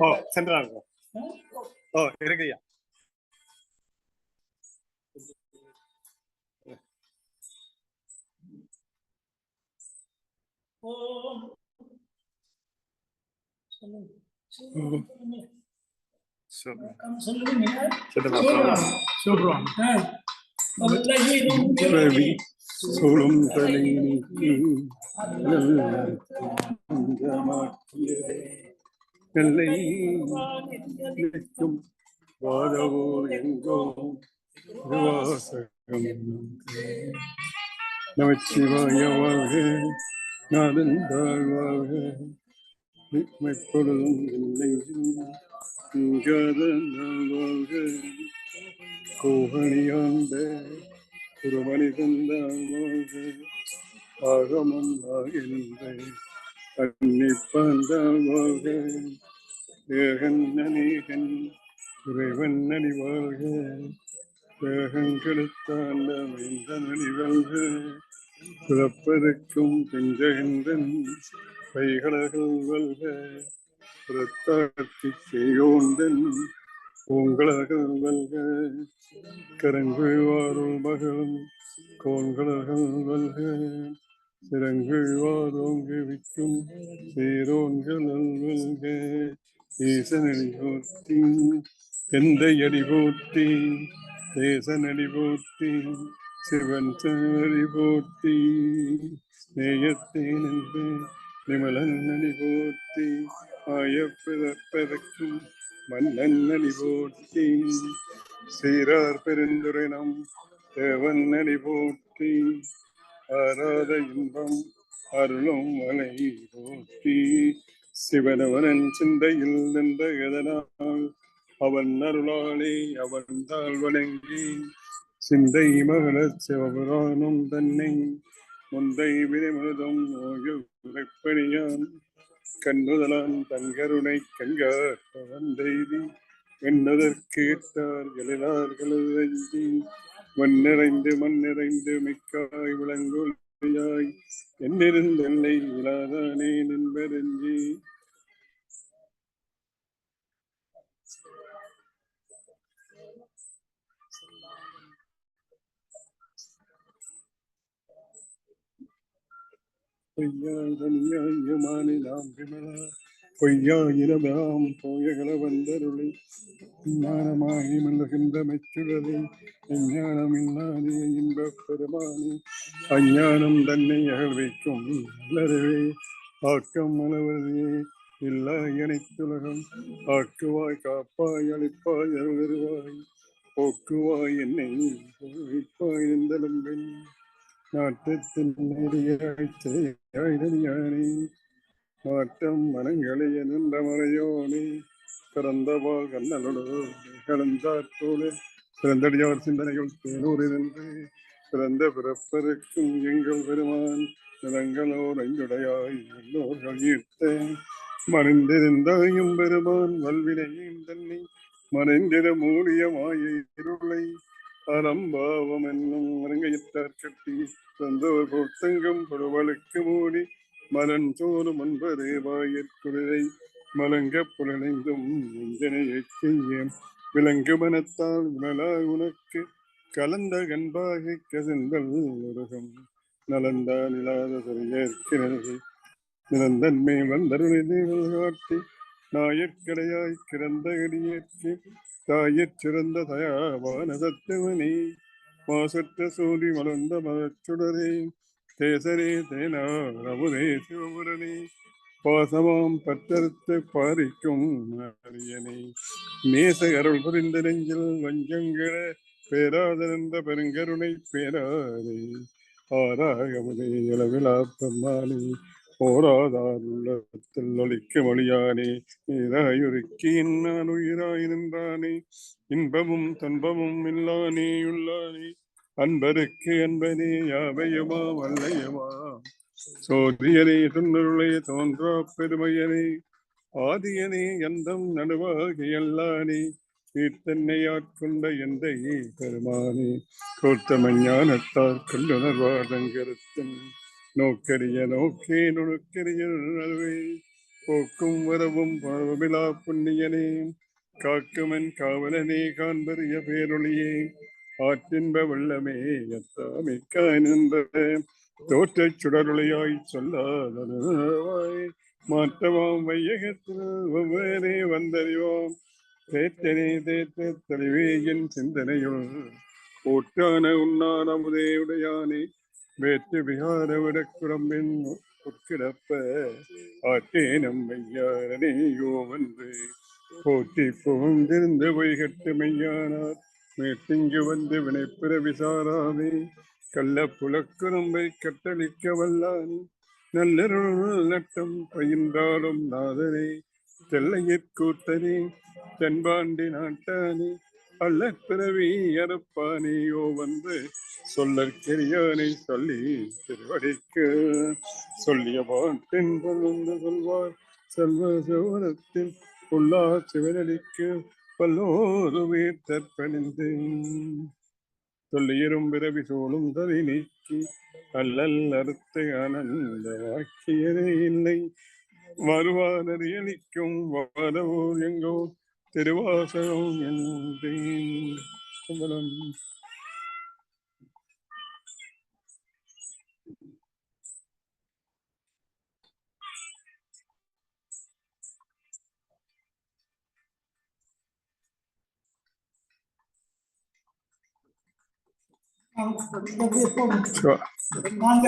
S3: ஓ சென்ட்ரல் ஓ இருக்குயா
S1: ஓம்
S2: ரவி சூழும் தலை நீக்கி நெல்லை நிற்கும் வாதவோ எங்கோ நமச்சிவாய வாழ்க நாதன் தாழ்வாழ்க எப்பொழுதும் இல்லை வாழ்க கோகணியாண்ட ஒரு மனிதன் வாழ்க ஆகமம் ஆகின்ற அன்னிப்பான் வாழ்க ஏகன் அநேகன் இறைவன் அடி வாழ்க ஏகங்கெடுத்தாண்ட மைந்தன் அடி வாழ்க பிறப்பதற்கும் பெஞ்சகந்தன் பைகளர்கள் வல்க புறத்தாட்சி செய்யோந்தன் பூங்கலர்கள் வல்க கரங்குவாருள் மகளும் கோன்களர்கள் வல்க சிறங்குவாரோங்கு விக்கும் சீரோன்கள் வல்க ஈசனடி போற்றி எந்தையடி போற்றி தேசனடி போற்றி சிவன் சரி போற்றி நேயத்தே நின்று நிமலன் நடி போற்றி ஆயப்பிறப்பதற்கும் மன்னன் நடி போற்றி சீரார் பெருந்துரைனம் தேவன் நடி போற்றி ஆராத இன்பம் அருளும் மலை போற்றி சிவனவனன் சிந்தையில் நின்ற எதனால் அவன் அருளாளே அவன் தாழ் வணங்கி சிந்தை மகளச் சிவபுராணம் தன்னை முந்தை வினைமுதம் உரைப்பணியான் கண்ணுதலான் தங்கருணை கண்காட்டவந்தெய்தி எண்ணதற்கேற்றார் எழிலார்களி மண்ணிறைந்து மிக்காய் விளங்கொழியாய் என்னிருந்தெல்லை இலாதானே நின்பெருஞ்சி பொய்யாயிரம் போயகல வந்தருளை ஞானமாகி மல்லுகின்ற மெச்சுழலை அஞ்ஞானம் இல்லாதே இன்பப் பெருமானே அஞ்ஞானம் தன்னை அகழ்வைக்கும் நல்லறவே ஆக்கம் அளவதே இல்லா அனைத்துலகம் ஆக்குவாய் காப்பாய் அளிப்பாய் அருள்வாய் போக்குவாய் என்னை போய்ப்பாய் எந்தளம்பெண் நாட்டத்தின் நெறியாய்த்தறியானே மாற்றம் மனங்களை நின்ற மறையோனே பிறந்தவாள் கண்ணனோடு கலந்தாற்றோடு பிறந்தடியார் சிந்தனைகள் தேனூர் நின்று பிறந்த பிறப்பதற்கும் எங்கள் பெருமான் நிலங்களோர் அஞ்சுடையாய் எல்லோர்கள் ஈர்த்த மறைந்திருந்தாயும் பெருமான் வல்வினையும் தன்னை மறைந்திட மூடிய மாயை இருளை அறம்பாவம் என்னும் அரங்கையிட்டார் கட்டி தந்தோர் பொத்தங்கம் பொடுவழுக்கு மூடி மலஞ்சோறு முன்பது வாயிற்குதிரை மலங்க புலனைந்தும் நெஞ்சனையை செய்ய விலங்கு மனத்தால் விமலா உனக்கு கலந்த கண்பாகை கசிந்தல் உருகம் நலந்தா நிலாத ஏற்கிறது நிலந்தன்மை வந்தருளை காட்டி நாயற்கடையாய் கிடந்த அடியேற்கு தாயிற் சிறந்த தயாவான சத்துவனே மாசற்ற சூடி மலர்ந்த மலச்சுடரே தேசரே தேனாரமுதே சிவபுரனே பாசமாம் பற்றறுத்து பாரிக்கும் அரியனே நேச அருள் புரிந்த நெஞ்சில் வஞ்சங்கிற பேராதனந்த பெருங்கருணை பேராதே ஆராகமுதே அளவிலா பெருமானே போராதார் உள்ளத்தில் ஒளிக்க மொழியானே நீராயுருக்கி நான் உயிராய் நின்றானே இன்பமும் துன்பமும் இல்லானே உள்ளானே அன்பருக்கு அன்பனே யாவையுமா வல்லையுமா சோதியனே துன்னருளே தோன்றா பெருமையனே ஆதியனே எந்தம் நடுவாகி எல்லானே தீர்த்தன்னை ஆட்கொண்ட எந்தை பெருமானே கோர்த்தமஞானத்தார் கண்டுணர்வாதங்கருத்தன் நோக்கரிய நோக்கே நுணுக்கரிய நல்வே போக்கும் வரவும் பரவமிலா புண்ணியனே காக்குமன் காவலனே காண்பறிய பேரொழியே ஆற்றின்ப வெள்ளமே எத்தாமிக்காய் நின்ற தோற்றச் சுடருளையாய் சொல்லாதவாய் மாற்றமாம் வையகத்தில் வெவ்வேறே வந்தறிவோம் தேற்றனே தேற்ற தெளிவே என் சிந்தனையுள் ஊற்றான உண்ணான முதே உடையானே வேற்று விகார விடக்குடம்பின் உட்கிடப்ப ஆற்றே நம்மையாரனேயோ வந்து போற்றி புகுந்திருந்து பொய்கட்டு மெய்யானார் மேற்கிங்கு வந்து வினைப்பிற விசாராமே கள்ள புலக்குறும்பை கட்டளிக்க வல்லானே நல்லருள் நட்டம் பயின்றாலும் நாதனே தெல்லையிற்கூத்தனே தென்பாண்டி நாட்டானே அல்லற்பிறவி அறுப்பானையோ வந்து சொல்லற்கெரியானை சொல்லி திருவடிக்கு சொல்லிய பாட்டின் பல்லொன்று சொல்வார் செல்வ சோரத்தில் உள்ளா சிவனடிக்கு பல்லோரு வீர் தற்பணிந்து சொல்லியரும் பிறவி சூழும் தவி நீக்கி அல்லல் அறுத்து ஆனந்த வாக்கியரே இல்லை வருவாரறியளிக்கும் வாரவோர் எங்கோ திருவாசகம் என்றேன்.
S1: வாங்க.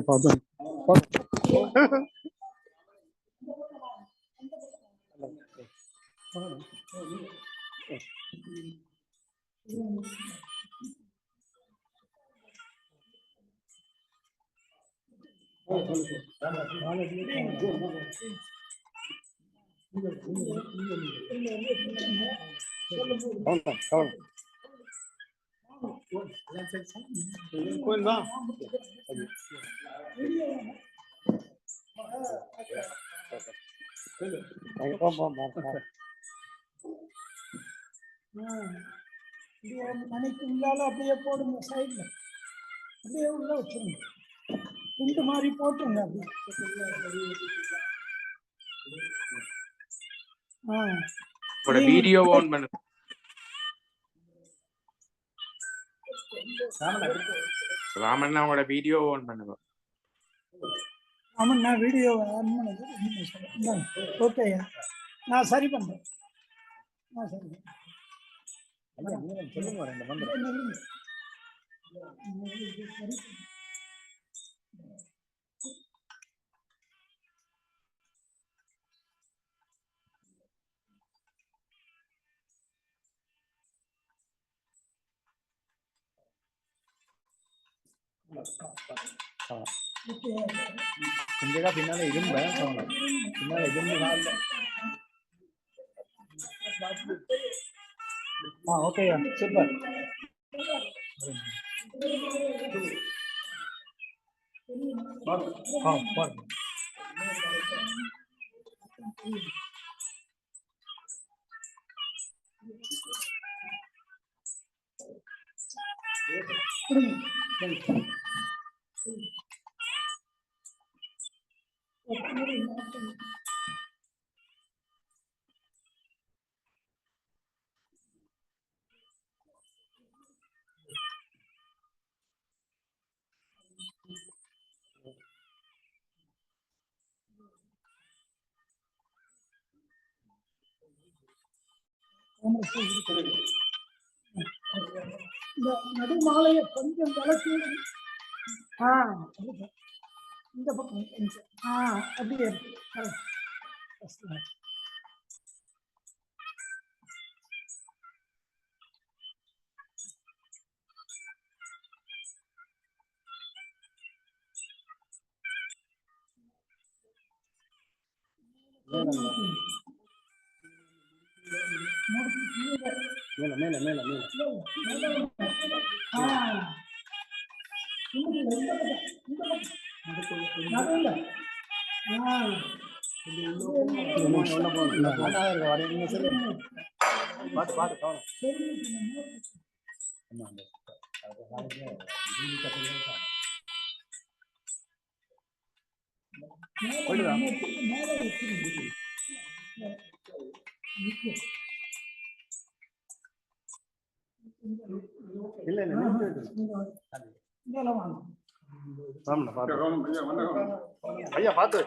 S2: பார்த்தோம் கோயில் தான்
S1: மணிக்கு உள்ளால அப்படியே போடுங்க, சைட்ல அப்படியே உள்ள வச்சுருங்க, துண்டு மாதிரி போட்டுருங்க அப்படியே.
S5: வீடியோ ஆன் பண்ணு. ராமண்ணா உங்களோட வீடியோ ஆன் பண்ணுங்க.
S1: ஆமாம், நான் வீடியோ ஆன் பண்ணது. ஓகேயா, நான் சரி பண்ணுறேன். நான் சரி பண்ணுறேன்.
S4: கொஞ்சம் பின்னால இரும்ப பின்னால இருந்து ஓகேயா, சூப்பர்.
S1: இந்த நடுமாலையை கொஞ்சம் விளக்கி இந்த பக்கம் கொஞ்சம் அப்படியே
S2: மேல மேல மேல மேல பாட்டு பாட்டு கவனம் இல்ல இல்ல ஐயா பாத்து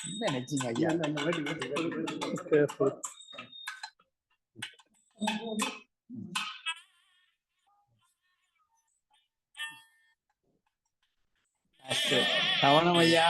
S2: என்ன நினைச்சீங்க ஐயா கவனம் ஐயா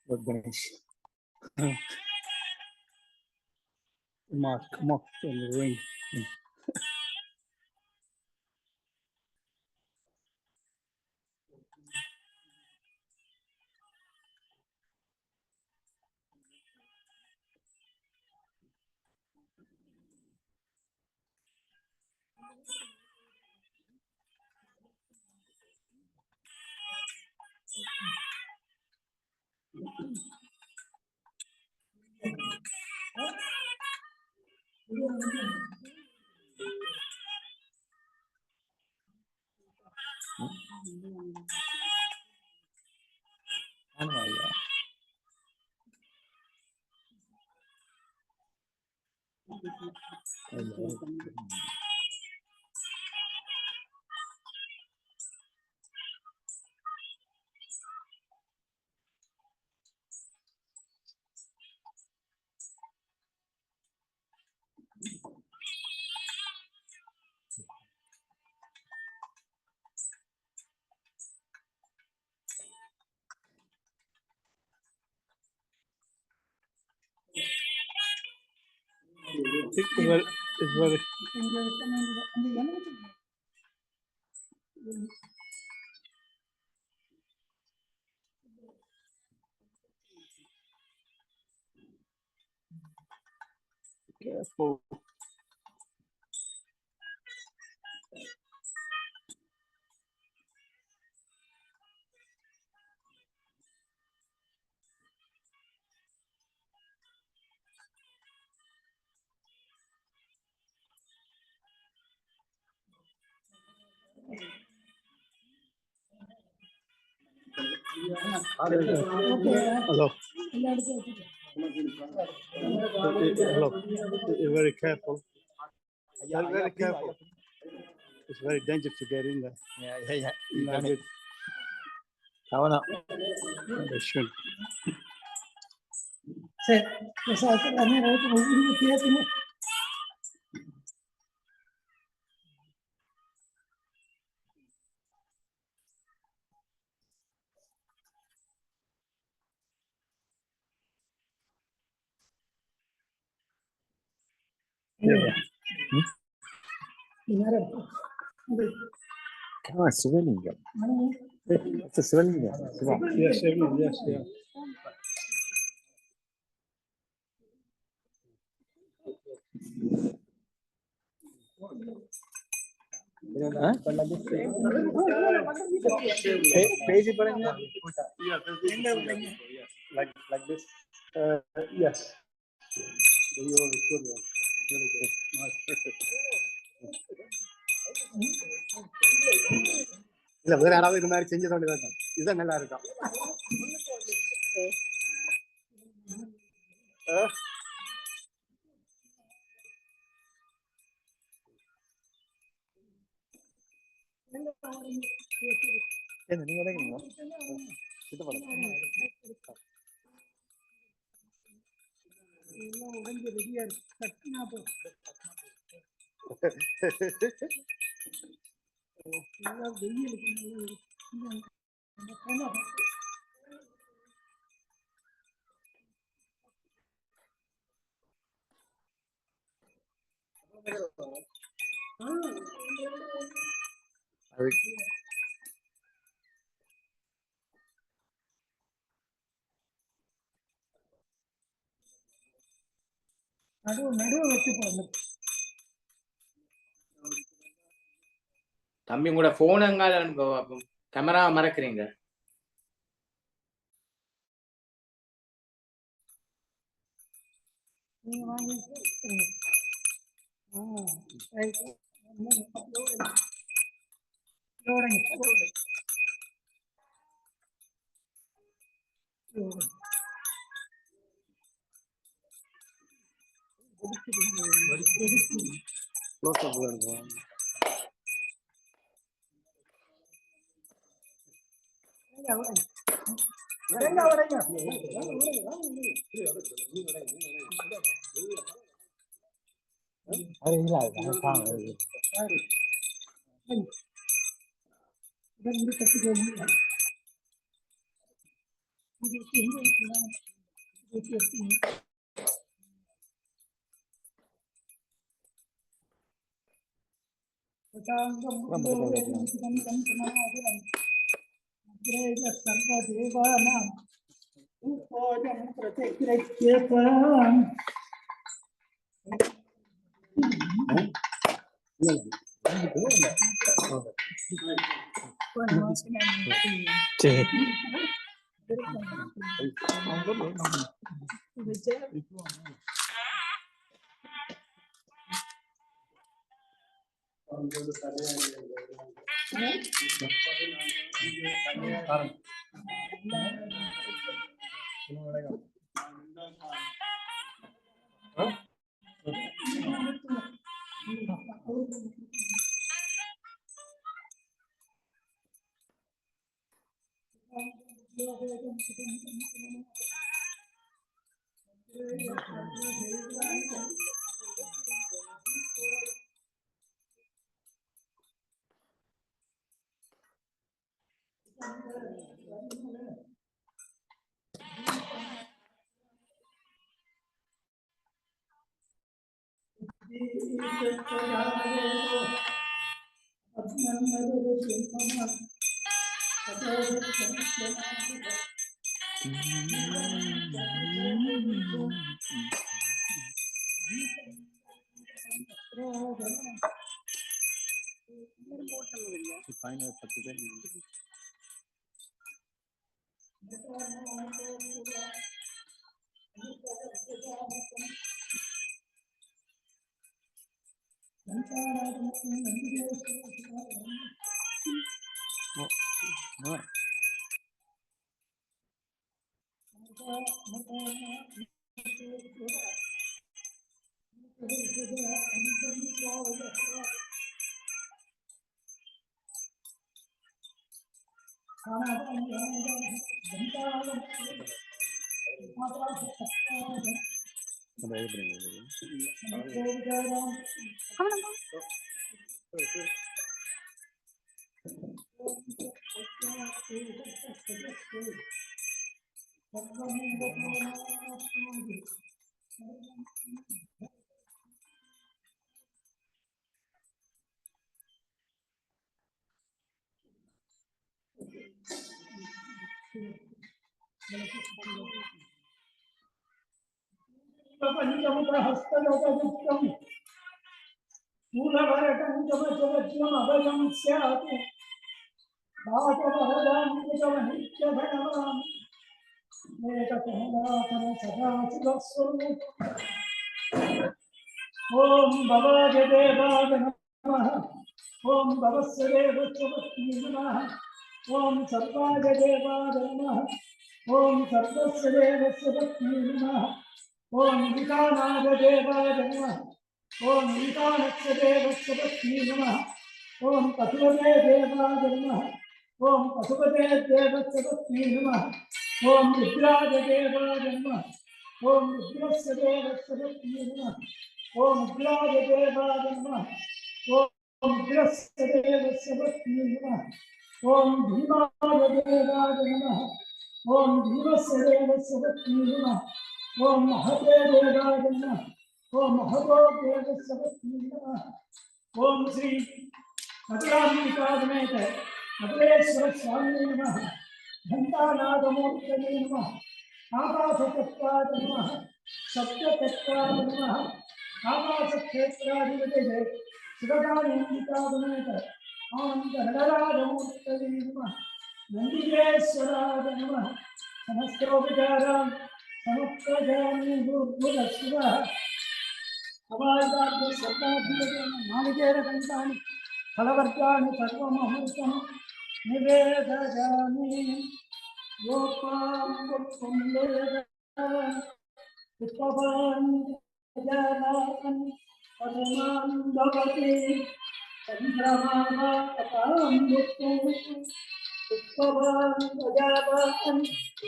S2: Ganesh. Mark, come up in the ring. It's very careful. Hello. Hello. You're very careful. Very careful. It's very dangerous to get in there. You can get. They should.
S1: சரி பிரசாதத்தில் அனைவருக்கும் ஒவ்வொரு பேசணும்.
S6: சிவலிங்கம். சிவலிங்கம்.
S2: Yes, yes, yes.
S6: பேசி பாருங்க.
S2: Like this. Yes.
S6: இல்ல வேற யாராவது இந்த மாதிரி செஞ்சு சொல்லிதான் இதுதான் நல்லா இருக்கும். நீங்க உடைக்கணுங்களா?
S1: உடஞ்சு ரெடியா இருக்கு. கட்டினா வெயிலுக்கு நடுவு வச்சு போடணும்.
S5: தம்பி உங்களோட போன் எங்கால கேமரா மறக்கிறீங்க?
S1: நீங்க வாங்கி சர்வதேவானாம் பூஜம் பிரதிகிரஹ்யதாம் पंचमुखहस्तगतयुक्तं स्थूलभरतं जपजपज्ञम् अभयं स्यात् दातवरदान्वितमनित्यभगवान् एकसहदातन सदाशिवस्वरूपम् ॐ भवाय देवाय नमः ॐ भवस्य देवस्य पत्नी नमः ॐ सर्वाय देवाय नमः ॐ सर्वस्य देवस्य पत्नी नमः ॐ ईशानाय देवाय नमः ॐ ईशानस्य देवस्य पत्नी नमः ॐ पशुपते देवाय नमः ॐ पशुपते देवस्य पत्नी नमः ॐ रुद्राय देवाय नमः ॐ रुद्रस्य देवस्य पत्नी नमः ॐ रुद्राय देवाय नमः ॐ रुद्रस्य देवस्य पत्नी नमः ॐ भीमाय देवाय नमः ॐ भीमस्य देवस्य पत्नी नमः ॐ महते देवाय नमः ॐ महतो देवस्य पत्नी नमः ॐ श्री मधुराम्बिकासमेत मधुरेश्वर स्वामिने नमः घंटानादमूर्तये नमः आकाशतत्त्वाय नमः सत्यतत्त्वाय नमः आकाशक्षेत्राधिपतये शिवकाम्बिकासमेत आनन्दनटराजमूर्तये नमः नन्दिकेश्वराय नमः समस्तोपचारान् समर्पयामि गुरुशिवः अवादाद्य श्रद्धाधिपतेन नालिकेरकण्ठानि फलवर्गाणि सर्वमहर्षं निवेदयामि गोपां गुप्तं वेद पुष्पवान् गजानन् पदमान् भवति चन्द्रमाकां गुप्तं पुष्पवान् गजानन्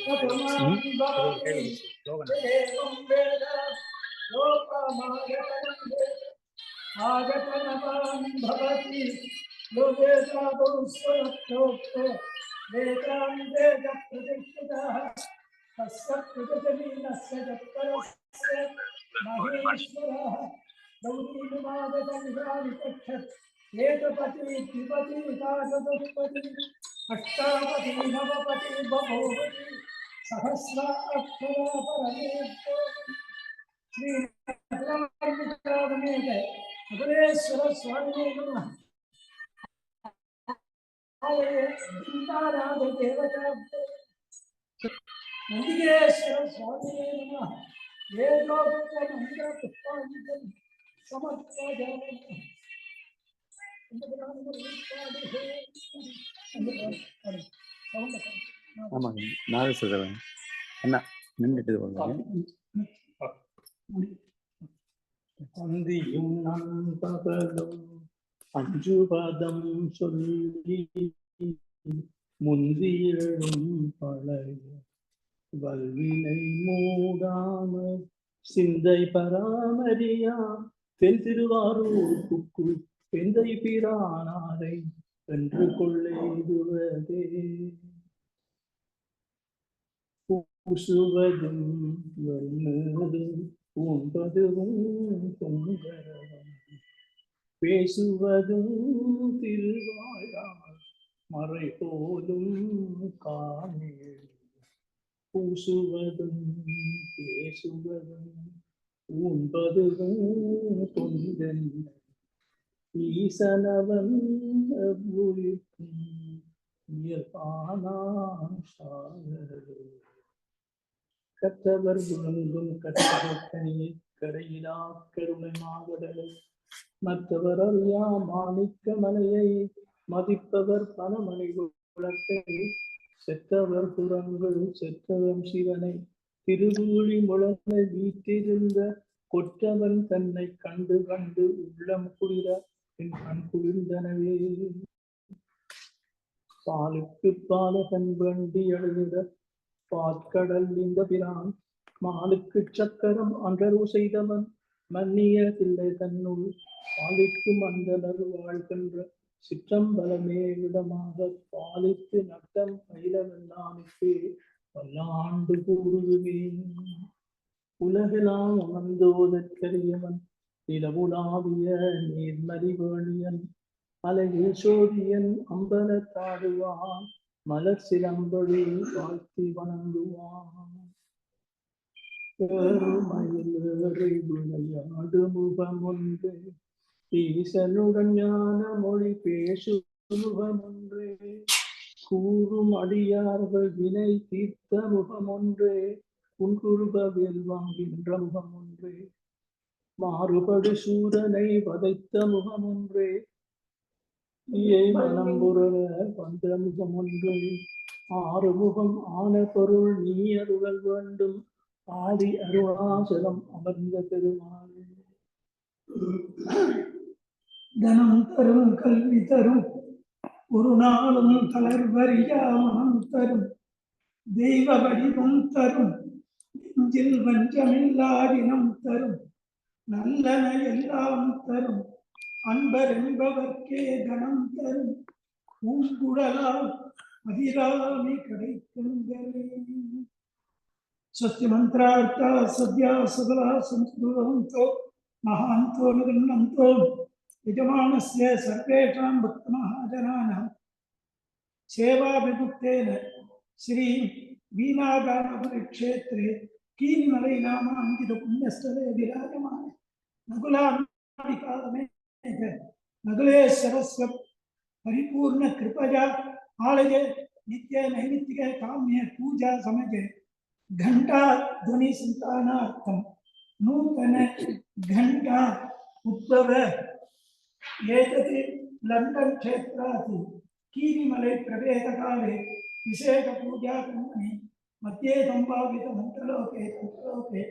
S1: पदमान् भवति देवं वेद लोकमायतनं वेद आगतनवान् भवति लोके साधु स्वरप्रोक्तो वेदान्तेन प्रतिष्ठितः तस्य कृतजनीनस्य जत्परस्य महेश्वरः गौरीनुवादतनिरावितच्छत् एकपति द्विपति एकादशपति अष्टापति नवपति बभूवति सहस्राक्षरा परमेश्वर श्री मधुरेश्वर स्वामिने नमः नन्दिकेश्वर स्वामिने नमः वेदोक्तमन्त्र पुष्पाञ्जलि समर्पयामि
S6: ஆமாங்க நான் சொல்றேன் அண்ணா நின்றுட்டு சொல்லுங்க
S4: அந்தியும் நண்பகலும் அஞ்சுபதம் சொல்லி முந்தியழும் பழைய வல்வினை மூடாமல் சிந்தை பராமரியா தென் திருவாரூர் குக்கு பெந்தை பிரானாரை வென்று கொள்ளேதுவதே பூசுவதும் வெண்ணதும் பூம்பதும் பொங்கரவம் பேசுவதும் திருவாயால் மறை போலும் காணேள் பூசுவதும் பேசுவதும் பூம்பதும் தொந்தன் ஈசனவன் எவ்வுயிர்க்கும் இயற்பானான் சாகரே கற்றவர் விளங்கும் கற்றவர்கனியை கரையிலா கருணை மாவடலை மற்றவர் அறியா மாணிக்க மலையை மதிப்பவர் பணமணி விளக்கை செற்றவர் புறங்கள் செற்றவன் சிவனை திருவூழி முழங்கை வீட்டிருந்த கொற்றவன் தன்னை கண்டு கண்டு உள்ளம் குளிர என் கண் குளிர்ந்தனவே பாலுக்கு பாலகன் வண்டி எழுதிட பாற்கடல் இந்த பிரான் மாலுக்கு சக்கரம் அன்றரு செய்தவன் மன்னிய தில்லை தன்னுள் பாலிக்கு மந்தனர் வாழ்கின்ற சிற்றம்பலமே விடமாக பாலித்து நட்டம் பயிலவெல்லானுக்கு பல்லாண்டு கூறுவே உலகெல்லாம் உணர்ந்தோதற்கரியவன் நிலவுலாவிய நீர்மறிவேணியன் அலையில் சோதியன் அம்பலத்தாடுவான் மலர் சிலம்பொழி வாழ்த்தி வணங்குவான் விளையாடு முகம் ஒன்று ஈசனுடன் ஞான மொழி பேசு முகம் ஒன்றே கூறும் அடியார்கள் வினை தீர்த்த முகம் ஒன்றே குன்றுருபவில் வாங்கின்ற முகம் ஒன்றே மாறுபடு சூரனை வதைத்த முகம் ஒன்றே ஈயை மனம்புறவ வந்த முகம் ஒன்றே ஆறுமுகம் ஆன பொருள் நீ அருள் வேண்டும் ஆதி அருணாசலம் அமர்ந்த பெருமாளே
S1: தனம் தரும் கல்வி தரும் ஒரு நாளும் தளர்வறியா மனம் தரும் தெய்வ வடிவம் தரும் நெஞ்சில் வஞ்சமில்லாதினம் தரும் நல்லன எல்லாம் தரும் அன்பர் என்பவர்க்கே கணம் தரும் பூங்குடலால் அதிராமி கிடைக்கின்றே सत्यमंत्रार्था सद्या सदला संस्कृतो महांतो निगन्नंतो यजमानस्य सर्वेषां भक्तमहाजनानां सेवाभिमुक्तेन श्री वीणागानपुरी क्षेत्रे कीर्मलै नामाङ्कित पुण्यस्थले विराजमान नकुलाम्बिकासमेत नकुलेश्वरस्य परिपूर्ण कृपया आलये नित्य नैमित्तिक काम्य पूजा समये घंटा ध्वनि संतानार्थम नूतन घंटा उद्भव एतत् लंडन क्षेत्रात् कीरिमलै प्रवेश काले विशेष पूजा कर्मणि मध्ये संभावित मंत्रलोके तंत्रलोके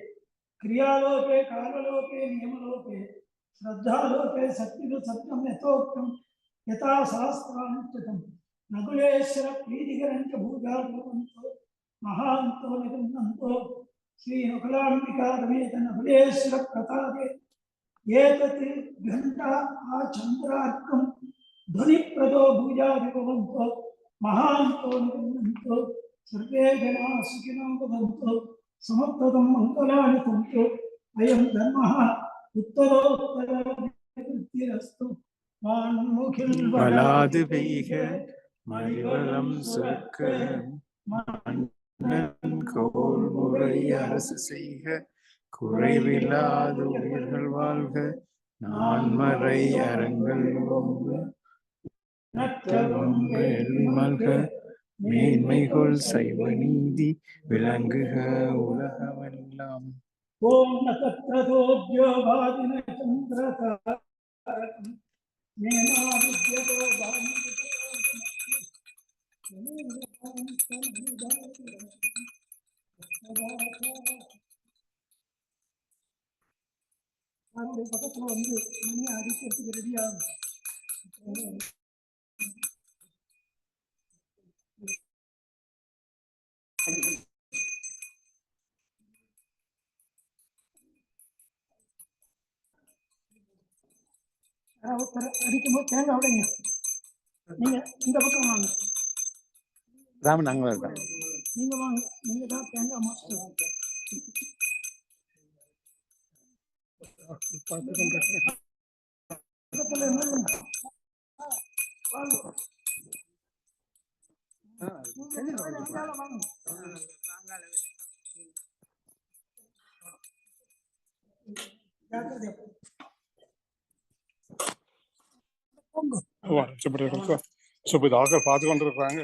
S1: क्रियालोके काललोके नियमलोके श्रद्धालोके सत्यं सत्यं यथोक्तं यथा शास्त्रानुष्ठितं नकुलेश्वर प्रीतिकरञ्च पूजा कुर्वन्तु महांतो निगन्नंतो श्री नकुलाम्बिका समेत नकुलेश्वर प्रतापे एतत् घंटा आचंद्रार्कं ध्वनिप्रदो भूजाभिभवन्तो महांतो निगन्नंतो सर्वे जनाः सुखिनो भवन्तु समप्रदं मङ्गलानि सन्तु अयं धर्मः उत्तरोत्तरवृद्धिरस्तु वान्मुखिं
S6: வலாது பெய்க மலிவளம் சுரக்க கோல் முறை அரசு செய்க குறைவில்லாத உயிர்கள் வாழ்க நான்மறை அறங்கள் மல்க மேன்மைகொள் சைவ நீதி விளங்குக உலகமெல்லாம்.
S1: ஓம் நகத்ரதோத்யோபாதின சந்திரதாரகம் மேனாவித்யதோ பக்கத்துல வந்து மணி அடிக்கிறதுக்கு ரெடியாகும். அடிக்கும்போது தேங்காய் உடைங்க. நீங்க இந்த பக்கம் வாங்க.
S6: ராமன் அங்கே இருக்கேன்.
S1: நீங்க வாங்க. நீங்க தான் தேங்காய் மாஸ்டர். பக்கத்துல நில்லுங்க. வாங்க. அங்கால வாங்க. ஜாக்கிரதையா போங்க.
S3: சுபிதாக பார்த்து கொண்டிருக்காங்க.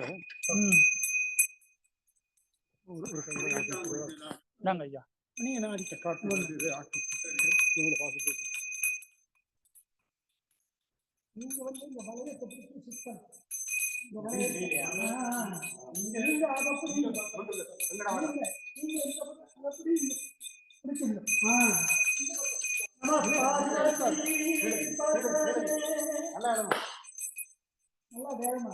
S1: நாங்க ஐயா நீங்க என்ன அடிக்க காட்டு நீங்க வந்து இந்த வளையத்தை பிடிச்சி சுத்தம். இந்த வளையத்தை நீங்க அதை பிடிங்க. நீங்க இந்த பக்கம் அதை பிடிங்க. பிடிச்சிங்க. நல்லா வேகமா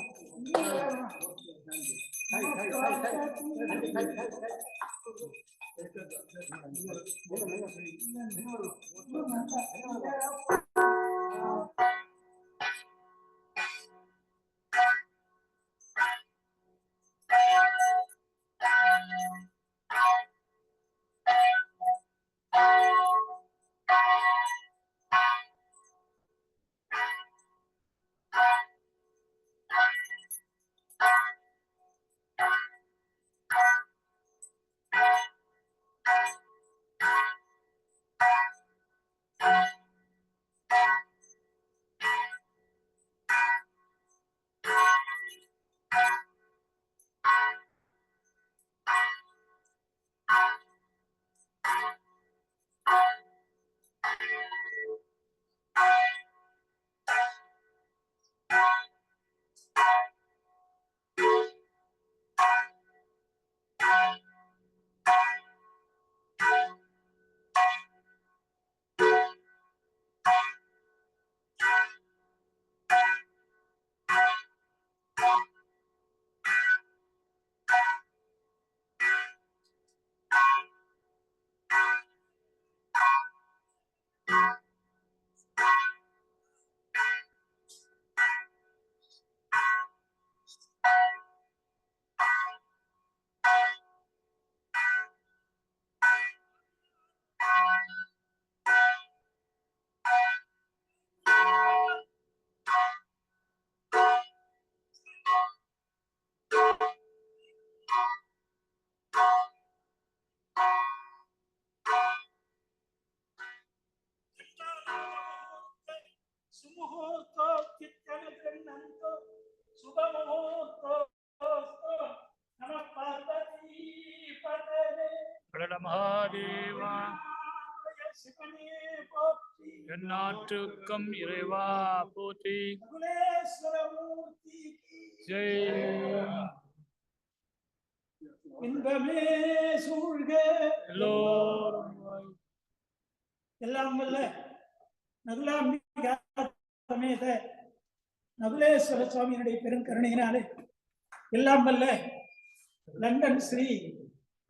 S1: சுமுகூர்த்தோ சித்தனோ சுபமுகூர்த்தோ நம பார்வதி பதவே
S7: மகாதேவா
S1: சிவனே போற்றி
S7: எந்நாட்டுக்கும் இறைவா போற்றி
S1: குலேஸ்வரமூர்த்தி
S7: ஜெய்.
S1: இன்பமே சூழ்க
S7: எல்லோரும்
S1: எல்லாம் வல்ல நகுலாம்பிகா சமேத நகுலேஸ்வர சுவாமியினுடைய பெருங்கருணையினாலே எல்லாம் வல்ல லண்டன் ஸ்ரீ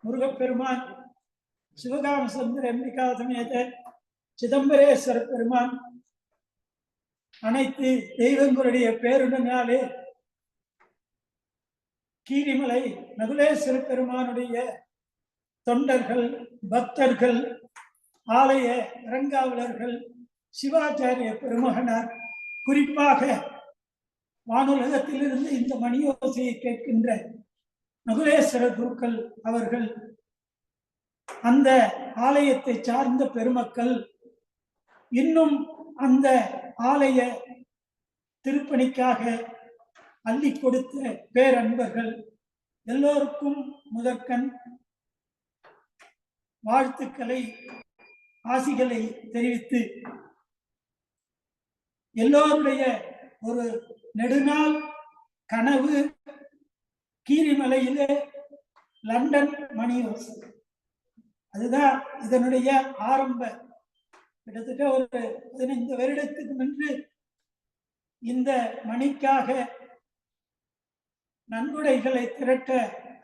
S1: முருகப்பெருமான் சிவகாம சுந்தர அம்பிகா சமேத சிதம்பரேஸ்வர பெருமான் அனைத்து தெய்வங்களுடைய பேருடனாலே கீரிமலை நகுலேஸ்வர பெருமானுடைய தொண்டர்கள், பக்தர்கள், ஆலய அரங்காவலர்கள், சிவாச்சாரிய பெருமகனார், குறிப்பாக வானுலகத்திலிருந்து இந்த மணியோசையை கேட்கின்ற நகுலேஸ்வர குருக்கள் அவர்கள், அந்த ஆலயத்தை சார்ந்த பெருமக்கள், இன்னும் அந்த ஆலய திருப்பணிக்காக அள்ளி கொடுத்த பேரன்பர்கள் எல்லோருக்கும் முதற்கண் வாழ்த்துக்களை, ஆசிகளை தெரிவித்து எல்லோருடைய ஒரு நெடுநாள் கனவு கீரிமலையிலே லண்டன் மணியோசை. அதுதான் இதனுடைய ஆரம்ப. கிட்டத்தட்ட ஒரு 15 வருடத்துக்கு முன்பு இந்த மணிக்காக நன்கொடைகளை திரட்ட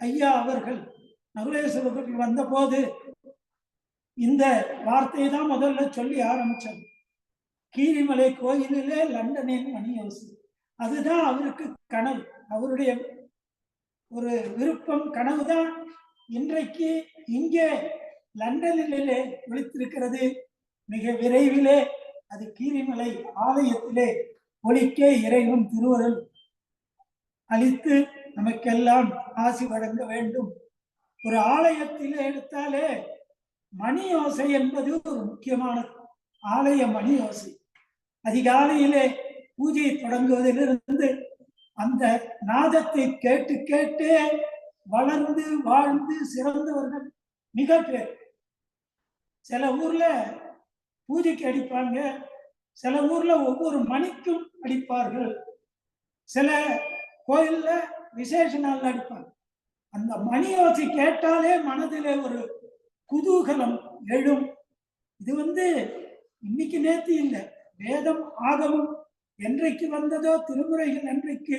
S1: ஐயா அவர்கள் நகுலேஸ்வரர்கள் வந்தபோது இந்த வார்த்தையை தான் முதல்ல சொல்லி ஆரம்பிச்சோம். கீரிமலை கோயிலிலே லண்டனின் மணியோசை. அதுதான் அவருக்கு கனவு, அவருடைய ஒரு விருப்பம், கனவுதான் இன்றைக்கு இங்கே லண்டனிலே ஒலித்திருக்கிறது. மிக விரைவிலே அது கீரிமலை ஆலயத்திலே ஒலிக்க இறைவன் திருவருள் அளித்து நமக்கெல்லாம் ஆசி வழங்க வேண்டும். ஒரு ஆலயத்தில் எடுத்தாலே மணி ஓசை என்பது ஒரு முக்கியமானது. ஆலய மணி ஓசை அதிகாலையிலே பூஜை தொடங்குவதிலிருந்து அந்த நாதத்தை கேட்டு கேட்டு வளர்ந்து வாழ்ந்து சிறந்தவர்கள் மிக பேர். சில ஊர்ல பூஜைக்கு அடிப்பாங்க, சில ஊர்ல ஒவ்வொரு மணிக்கும் அடிப்பார்கள், சில கோயில்ல விசேஷ நாள்ல அடிப்பாங்க. அந்த மணி ஓசை கேட்டாலே மனதிலே ஒரு குதூகலம் எழும். இது இன்னைக்கு நேத்து இல்லை, வேதம் ஆகமம் என்றைக்கு வந்ததோ, திருமுறைகள் என்றைக்கு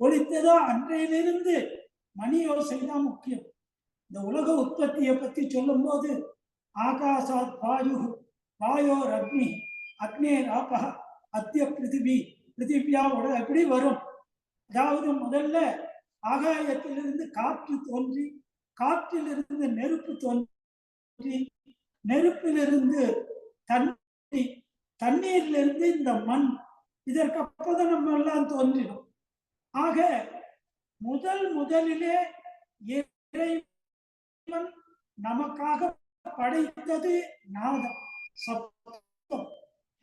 S1: ஒழித்ததோ அன்றையிலிருந்து மணி ஓசை தான் முக்கியம். இந்த உலக உற்பத்தியை பத்தி சொல்லும் போது ஆகாசாத் வாயு, வாயோர் அக்னி, அக்னேர் ஆபஹ, அத்திய பிருத்திவி, பிருத்திவியாவோட எப்படி வரும்? அதாவது முதல்ல ஆகாயத்திலிருந்து காற்று தோன்றி, காற்றிலிருந்து நெருப்பு தோன்றி, நெருப்பிலிருந்து தண்ணி, தண்ணீரிலிருந்து இந்த மண், இதற்கு அப்பதான் நம்ம எல்லாம் தோன்றிடும். ஆக முதலிலே இறைவன் நமக்காக படைத்தது நாதம், சப்தம்.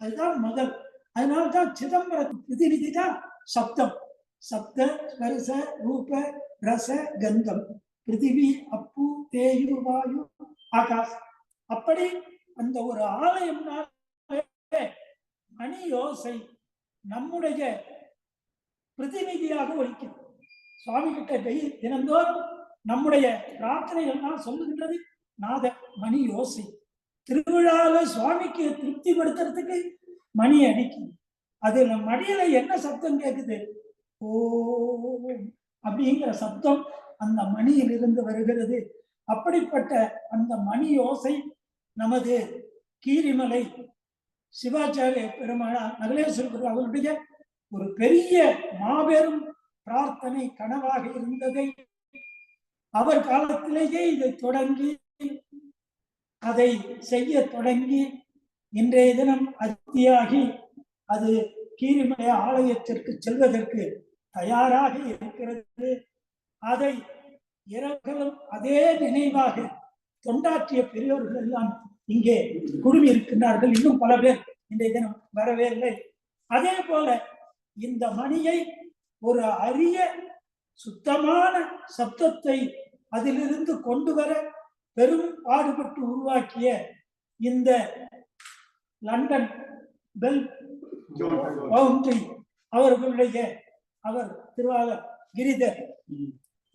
S1: அதுதான் முதல். அதனால்தான் சிதம்பரம் பிரதிநிதி தான் சப்தம். சப்த ஸ்பர்ச ரூப ரச கந்தம், பிருத்திவி அப்பு தேயு வாயு ஆகாஷ். அப்படி அந்த ஒரு ஆலயம்னாலே மணி யோசை நம்முடைய பிரதிநிதியாக ஒழிக்கும். சுவாமி கிட்ட தினந்தோறும் நம்முடைய பிரார்த்தனைகள்லாம் சொல்லுகின்றது நாத மணி யோசை. திருவிழாவில சுவாமிக்கு திருப்திப்படுத்துறதுக்கு மணி அடிக்கும். அதுல மடியில என்ன சப்தம் கேக்குது? ஓம் அப்படிங்கிற சப்தம் அந்த மணியிலிருந்து வருகிறது. அப்படிப்பட்ட அந்த மணி யோசை நமது கீரிமலை சிவாச்சாரிய பெருமாள் நகுலேஸ்வரர் அவருடைய ஒரு பெரிய மாபெரும் பிரார்த்தனை கனவாக இருந்ததை அவர் காலத்திலேயே இதை தொடங்கி அதை செய்ய தொடங்கி இன்றைய தினம் அத்தியாகி அது கீரிமலை ஆலயத்திற்கு செல்வதற்கு தயாராக இருக்கிறது. அதை இரவுகளும் அதே நினைவாக தொண்டாற்றிய பெரியோர்கள் எல்லாம் இங்கே குழுமி இருக்கின்றார்கள். இன்னும் பல பேர் இன்றைய தினம் வரவே இல்லை. அதே போல இந்த மணியை ஒரு அரிய சுத்தமான சப்தத்தை அதிலிருந்து கொண்டு வர பெரும் பாடுபட்டு உருவாக்கிய இந்த லண்டன் பெல் பவுண்டரி அவர்களுடைய அவர் திருவாளர் கிரிதர்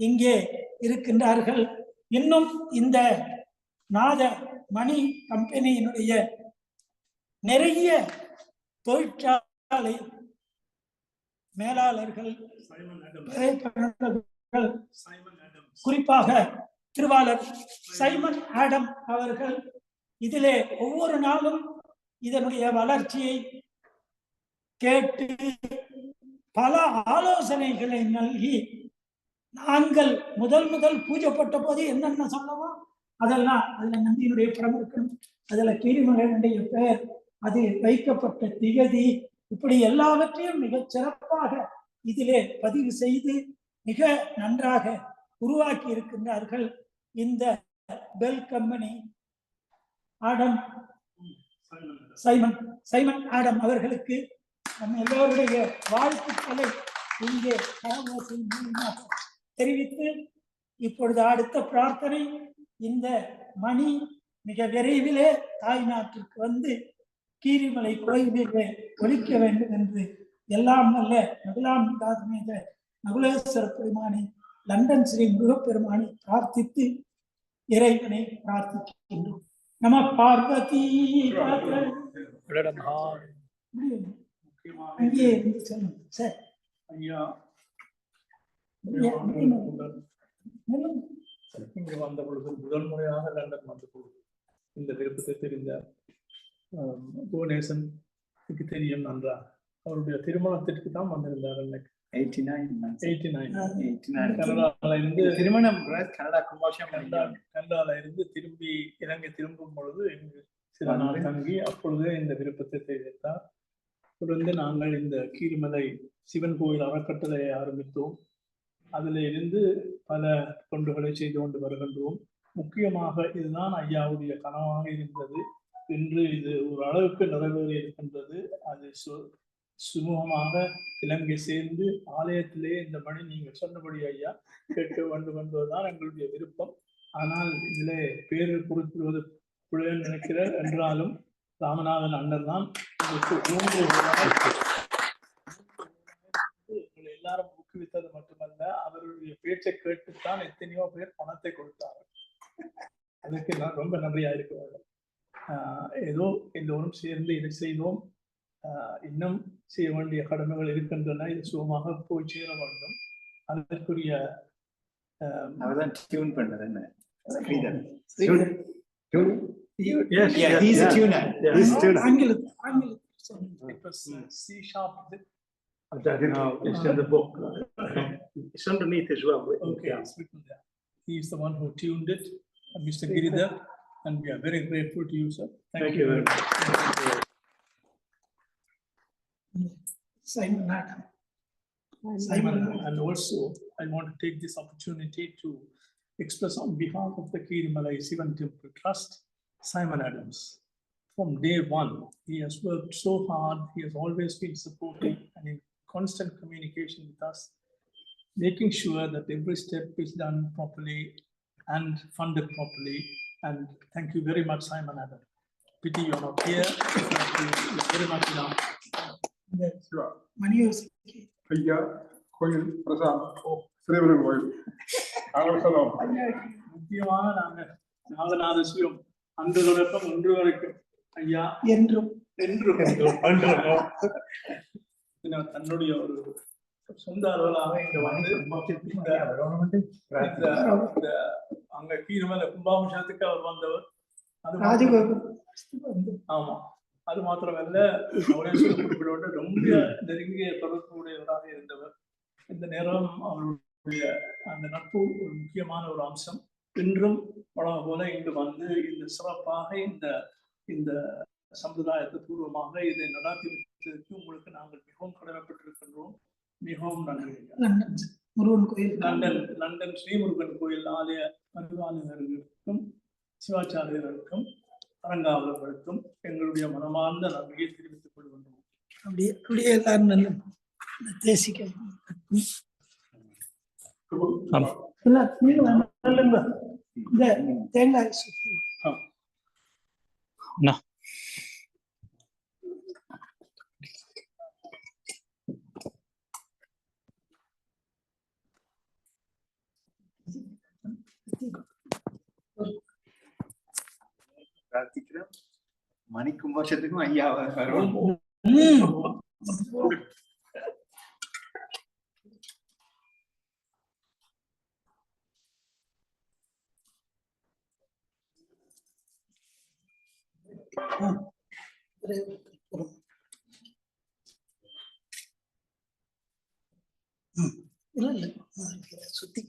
S1: இங்கே இருக்கின்றார்கள். இன்னும் இந்த நாத மணி கம்பெனியினுடைய நிறைய தொழிற்சாலை மேலாளர்கள், குறிப்பாக திருவாளர் சைமன் ஆடம் அவர்கள் இதிலே ஒவ்வொரு நாளும் இதனுடைய வளர்ச்சியை கேட்டு பல ஆலோசனைகளை நல்கி, நாங்கள் முதல் பூஜைப்பட்ட போது என்னென்ன சொல்லவோ அதெல்லாம் அதுல நந்தியினுடைய படம் இருக்கணும், அதுல கீரிமலையினுடைய பெயர், அது வைக்கப்பட்ட திகதி, இப்படி எல்லாவற்றையும் மிகச் சிறப்பாக இதிலே பதிவு செய்து மிக நன்றாக உருவாக்கி இருக்கின்றார்கள். இந்த bell company Adam Simon Adam அவர்களுக்கு நம்ம எல்லோருடைய வாழ்த்துக்களை இங்கே கரவோசை மூலமாக தெரிவித்து, இப்பொழுது அடுத்த பிரார்த்தனை, இந்த மணி மிக விரைவிலே தாய் நாட்டிற்கு வந்து கீரிமலை கோயிலிலே ஒழிக்க வேண்டும் என்று எல்லாம் அல்ல நகுலாம்பிகாத்மேத நகுலேஸ்வர பெருமானை, லண்டன் ஸ்ரீ முருகப்பெருமானை பிரார்த்தித்து இறைவனை பிரார்த்திக்கின்றோம். நம பார்வதி. அங்கே இருந்து சொல்லுங்க சார்.
S4: இங்கு வந்த பொழுது முதல் முறையாக லண்டன் வந்த பொழுது இந்த விருப்பத்தை தெரிந்த புவனேசன் தெரியும் நன்றா. அவருடைய திருமணத்திற்கு தான் வந்திருந்தார். 89 கனடால இருந்து
S6: திருமணம் கனடா கும்பாஷம்
S4: கனடால இருந்து திரும்பி இலங்கை திரும்பும் பொழுது சில நாள் தங்கி அப்பொழுதே இந்த விருப்பத்தை தெரிவித்தார். தொடர்ந்து நாங்கள் இந்த கீழ்மலை சிவன் கோயில் அறக்கட்டளையை ஆரம்பித்தோம். அதில் இருந்து பல தொண்டுகளை செய்து கொண்டு வருகின்றோம். முக்கியமாக இதுதான் ஐயாவுடைய கனவாக இருந்தது. இன்று இது ஒரு அளவுக்கு நிறைவேறி இருக்கின்றது. அது சுமூகமாக இலங்கை சேர்ந்து ஆலயத்திலே இந்த மணி நீங்கள் சொன்னபடி ஐயா கேட்க வேண்டும் என்பதுதான் எங்களுடைய விருப்பம். ஆனால் இதிலே பேரில் குறிப்பிடுவது பிள்ளைன்னு நினைக்கிறார். என்றாலும் ராமநாதன் அண்ணன் தான் எல்லாரும் ஊக்குவித்தது மட்டுமல்ல, அவருடைய பேச்சை கேட்டுத்தான் எத்தனையோ பேர் பணத்தை கொடுத்தார்கள். அதுக்கு நான் ரொம்ப நன்றியா இருக்கிறார்கள். ஏதோ எல்லோரும் சேர்ந்து இதை செய்தோம். இன்னும் செய்ய வேண்டிய கடமைகள் இருக்கின்றன. இது சுகமாக போய் சேர வேண்டும். அதற்குரிய
S6: டியூன் பண்ணது என்ன?
S4: C sharp. It's in the book. It's underneath as well. Okay, it's written there. He is the one who tuned it, Mr. Giridhar, and we are very grateful to you, sir. Thank you very much. Simon, and also I want to take this opportunity to express on behalf of the Kirimalai Sivan Temple Trust, Simon Adams. From day one, he has worked so hard. He has always been supportive and in constant communication with us, making sure that every step is done properly and funded properly. And thank you very much, Simon Adams. Pity you are not here. Thank you very much.
S3: ஐயா கோயில் பிரசாத் ஸ்ரீவரன் கோயில்
S4: முக்கியமாக நாங்கள் நாகநாதஸ்வரம் அன்று தொடக்கம் ஒன்று வரைக்கும் ஐயா என்றும் தன்னுடைய ஒரு சொந்த அலுவலாக இங்க வந்து அங்க கீழ்மலை கும்பாபிஷேகத்துக்கு அவர் வந்தவர். ஆமா, அது மாத்திரமல்ல, குறிப்பிடோடு ரொம்ப நெருங்கிய தொடர்புடையவராக இருந்தவர். இந்த நேரம் அவருடைய அந்த நட்பு ஒரு முக்கியமான ஒரு அம்சம். இன்றும் பழம் போல இங்கு வந்து இந்த சிறப்பாக இந்த சம்பிரதாயத்தை பூர்வமாக இதை நடத்தி வைத்ததற்கு உங்களுக்கு நாங்கள் மிகவும் கடமைப்பட்டிருக்கின்றோம். மிகவும் நன்றி. முருகன் கோயில் லண்டன் ஸ்ரீமுருகன் கோயில் ஆலய பரிபாலகர்களுக்கும் சிவாச்சாரியர்களுக்கும் அரங்காவலர்களுக்கும் எங்களுடைய மனமார்ந்த நன்றியை தெரிவித்துக் கொள்கின்றோம். அப்படியே எல்லாரும் நல்ல தேசிக்க இந்த தேங்காய் சுற்றி
S6: பிரார்த்திக்கிறோம். மணிக்கும் வருஷத்துக்கும் ஐயா வரும்.
S4: சுத்தி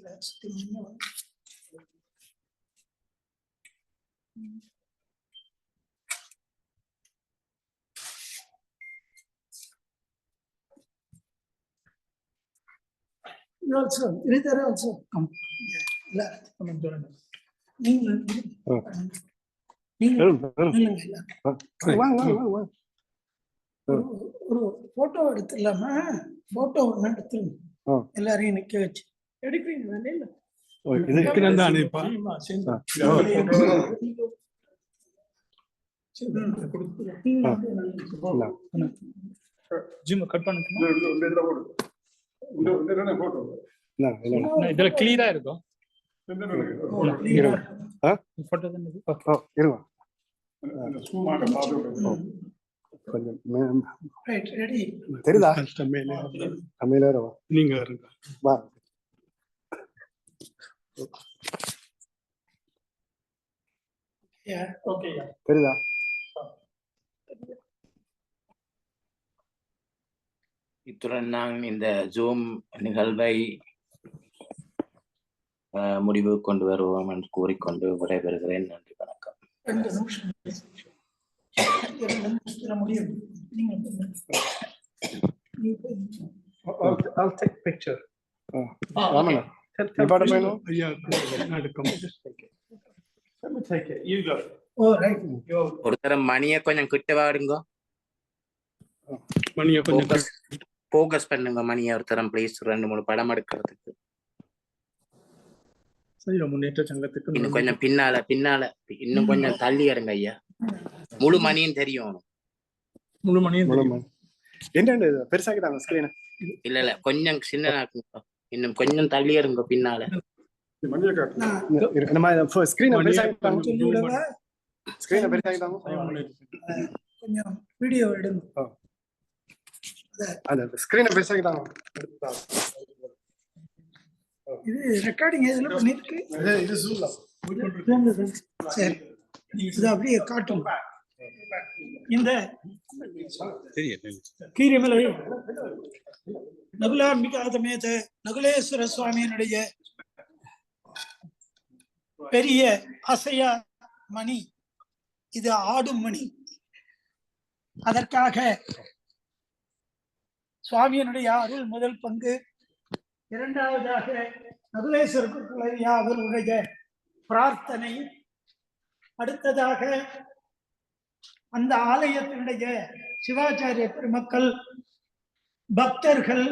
S4: You also, Giridhar also come. ஒரு போட்டோ எடுத்துலாமா? போட்டோ ஒண்ணு எடுத்து எல்லாரையும் நிக்க வச்சு எடுக்கிறீங்க. கட் பண்ணுங்க. இதுல கிளியரா இருக்கும்.
S2: தெரியுதா? நீங்க தெரியுதா?
S5: இத்துடன் நான் இந்த ஜூம் நிகழ்வை முடிவு கொண்டு வருவோம் என்று கூறிக்கொண்டு விடைபெறுகிறேன். நன்றி, வணக்கம்.
S1: 2 நிமிஷம் 2 நிமிஷத்துல முடியும்.
S4: I'll take picture.
S2: Ramana.
S4: Yeah, let me take it. You go.
S1: Oh, right.
S5: ஒரு தரம் மணியை கொஞ்சம் கிட்ட வாடுங்க.
S2: மணியை கொஞ்சம்
S5: ஃபோக்கஸ் பண்ணுங்க மணியை ஒரு தரம் ப்ளீஸ். 2-3 படம் எடுக்கிறதுக்கு.
S4: சைவ முன்னேற்ற சங்கத்துக்கு
S5: இன்னும் கொஞ்சம் பின்னால இன்னும் கொஞ்சம் தள்ளி இருங்க ஐயா. முழு மணியும் தெரியும்.
S4: முழு மணியும்
S2: என்ன பெருசாக்கிட்டாங்க ஸ்கிரீன்.
S5: இல்ல கொஞ்சம் சின்னதாக்குங்க. இன்னும் கொஞ்சம் தள்ளி இருங்க பின்னால.
S2: மணியை காட்டுங்க. நம்ம ஸ்கிரீன் பெருசாக்கிட்டாங்க. ஸ்கிரீன் பெருசாக்கிட்டாங்க.
S1: கொஞ்சம் வீடியோ எடுங்க.
S2: அத ஸ்கிரீன் பெருசாக்கிட்டாங்க.
S1: இது ரெக்கார்டிங் எதுல பண்ணிருக்கு?
S2: இது ஜூம்ல.
S1: சரி, இது அப்படியே காட்டும். இந்த கீரிமலை நகுலாம்பிகாதமேத நகுலேஸ்வர சுவாமியினுடைய பெரிய அசையா மணி, இது ஆடும் மணி. அதற்காக சுவாமியினுடைய அருள் முதல் பங்கு, இரண்டாவதாக நகுலேஸ்வரர் அவருடைய பிரார்த்தனை, அடுத்ததாக அந்த ஆலயத்தினுடைய சிவாச்சாரிய பெருமக்கள் பக்தர்கள்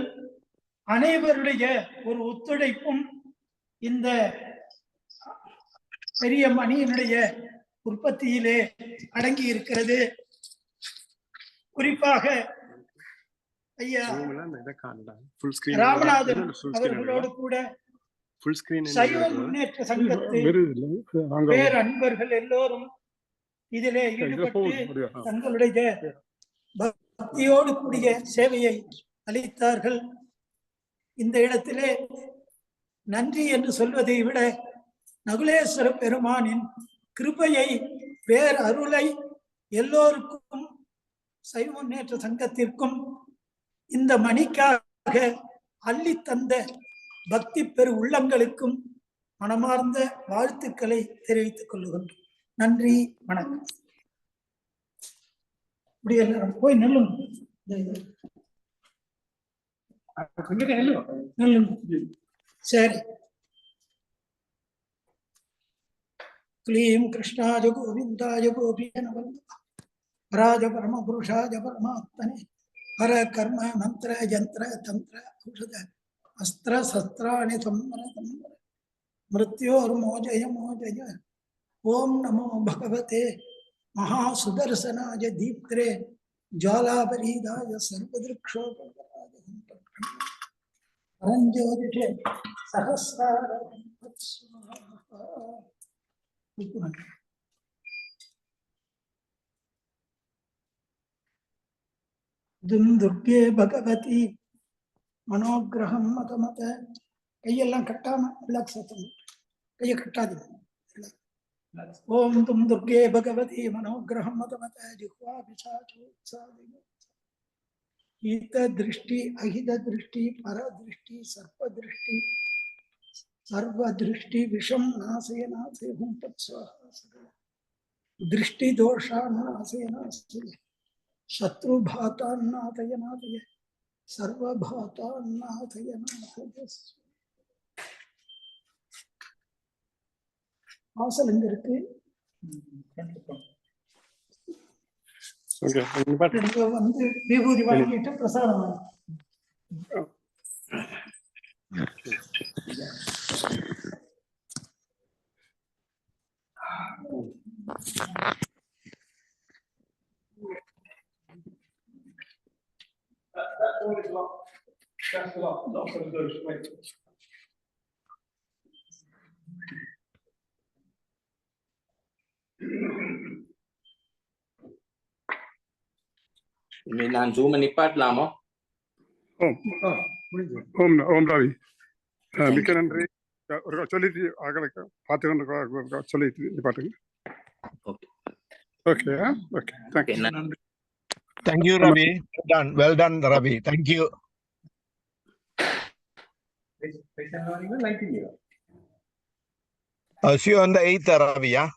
S1: அனைவருடைய ஒரு ஒத்துழைப்பும் இந்த பெரிய மணியினுடைய உற்பத்தியிலே அடங்கி இருக்கிறது. குறிப்பாக ஐயா ராமநாதன் அவர்களோடு கூட சைவ முன்னேற்ற சங்கத்து பேரன்பர்கள் எல்லோரும் இதிலே ஈடுபட்டு தங்களுடைய பக்தியோடு கூடிய சேவையை அளித்தார்கள். இந்த இடத்திலே நன்றி என்று சொல்வதை விட நகுலேஸ்வர பெருமானின் கிருபையை, பேர் அருளை எல்லோருக்கும், சைவ முன்னேற்ற சங்கத்திற்கும் இந்த மணிக்காக அள்ளி தந்த பக்தி பெரு உள்ளங்களுக்கும் மனமார்ந்த வாழ்த்துக்களை தெரிவித்துக் கொள்ளுகின்றோம். நன்றி, வணக்கம். இப்படி எல்லாரும் போய் நெல்லுங்க. சரி. क्लीं कृष्णाय गोविंदाय गोपीय नमः राज परम पुरुषाय परमात्मने हर कर्म मंत्र यंत्र तंत्र औषध अस्त्र शस्त्राणि संवर मृत्योर्मोजय मोजय ओम नमो भगवते महासुदर्शनाय दीप्त्रे ज्वालापरीदाय सर्वदृक्षोपराय परंज्योतिषे सहस्रार दुर्गे भगवती मनोग्रहम मत मत कैयெல்லாம் கட்டாம ரிலாக்ஸ் ஆகும். கையை கட்டாதீங்க. ओम तुम दुर्गे भगवती मनोग्रहम मत मत जिह्वा पिशाचोत्सादि इत दृष्टि अहित दृष्टि पर दृष्टि सर्प दृष्टि सर्व दृष्टि विषम नाशय नाशय हूं तत्स्वाहा सकल दृष्टि दोषान्नाशय नाशय शत्रु भातान्नाथय नाथय सर्व भातान्नाथय नाथय. வாசல் எங்க இருக்கு? வந்து விபூதி வாங்கிட்டு பிரசாதம்
S5: நான் ஜூம் நிப்பாட்டலாமோ?
S2: ஓம் ரவி, மிக்க நன்றி. ஒரு சொல்லிட்டு ஆகளுக்கு பார்த்து சொல்லிட்டு நிப்பாட்டுங்க. Okay, okay, thank you.
S3: Thank you, Ravi. Well done, Ravi. Thank you.
S8: So you're on the 8th Arabi, yeah?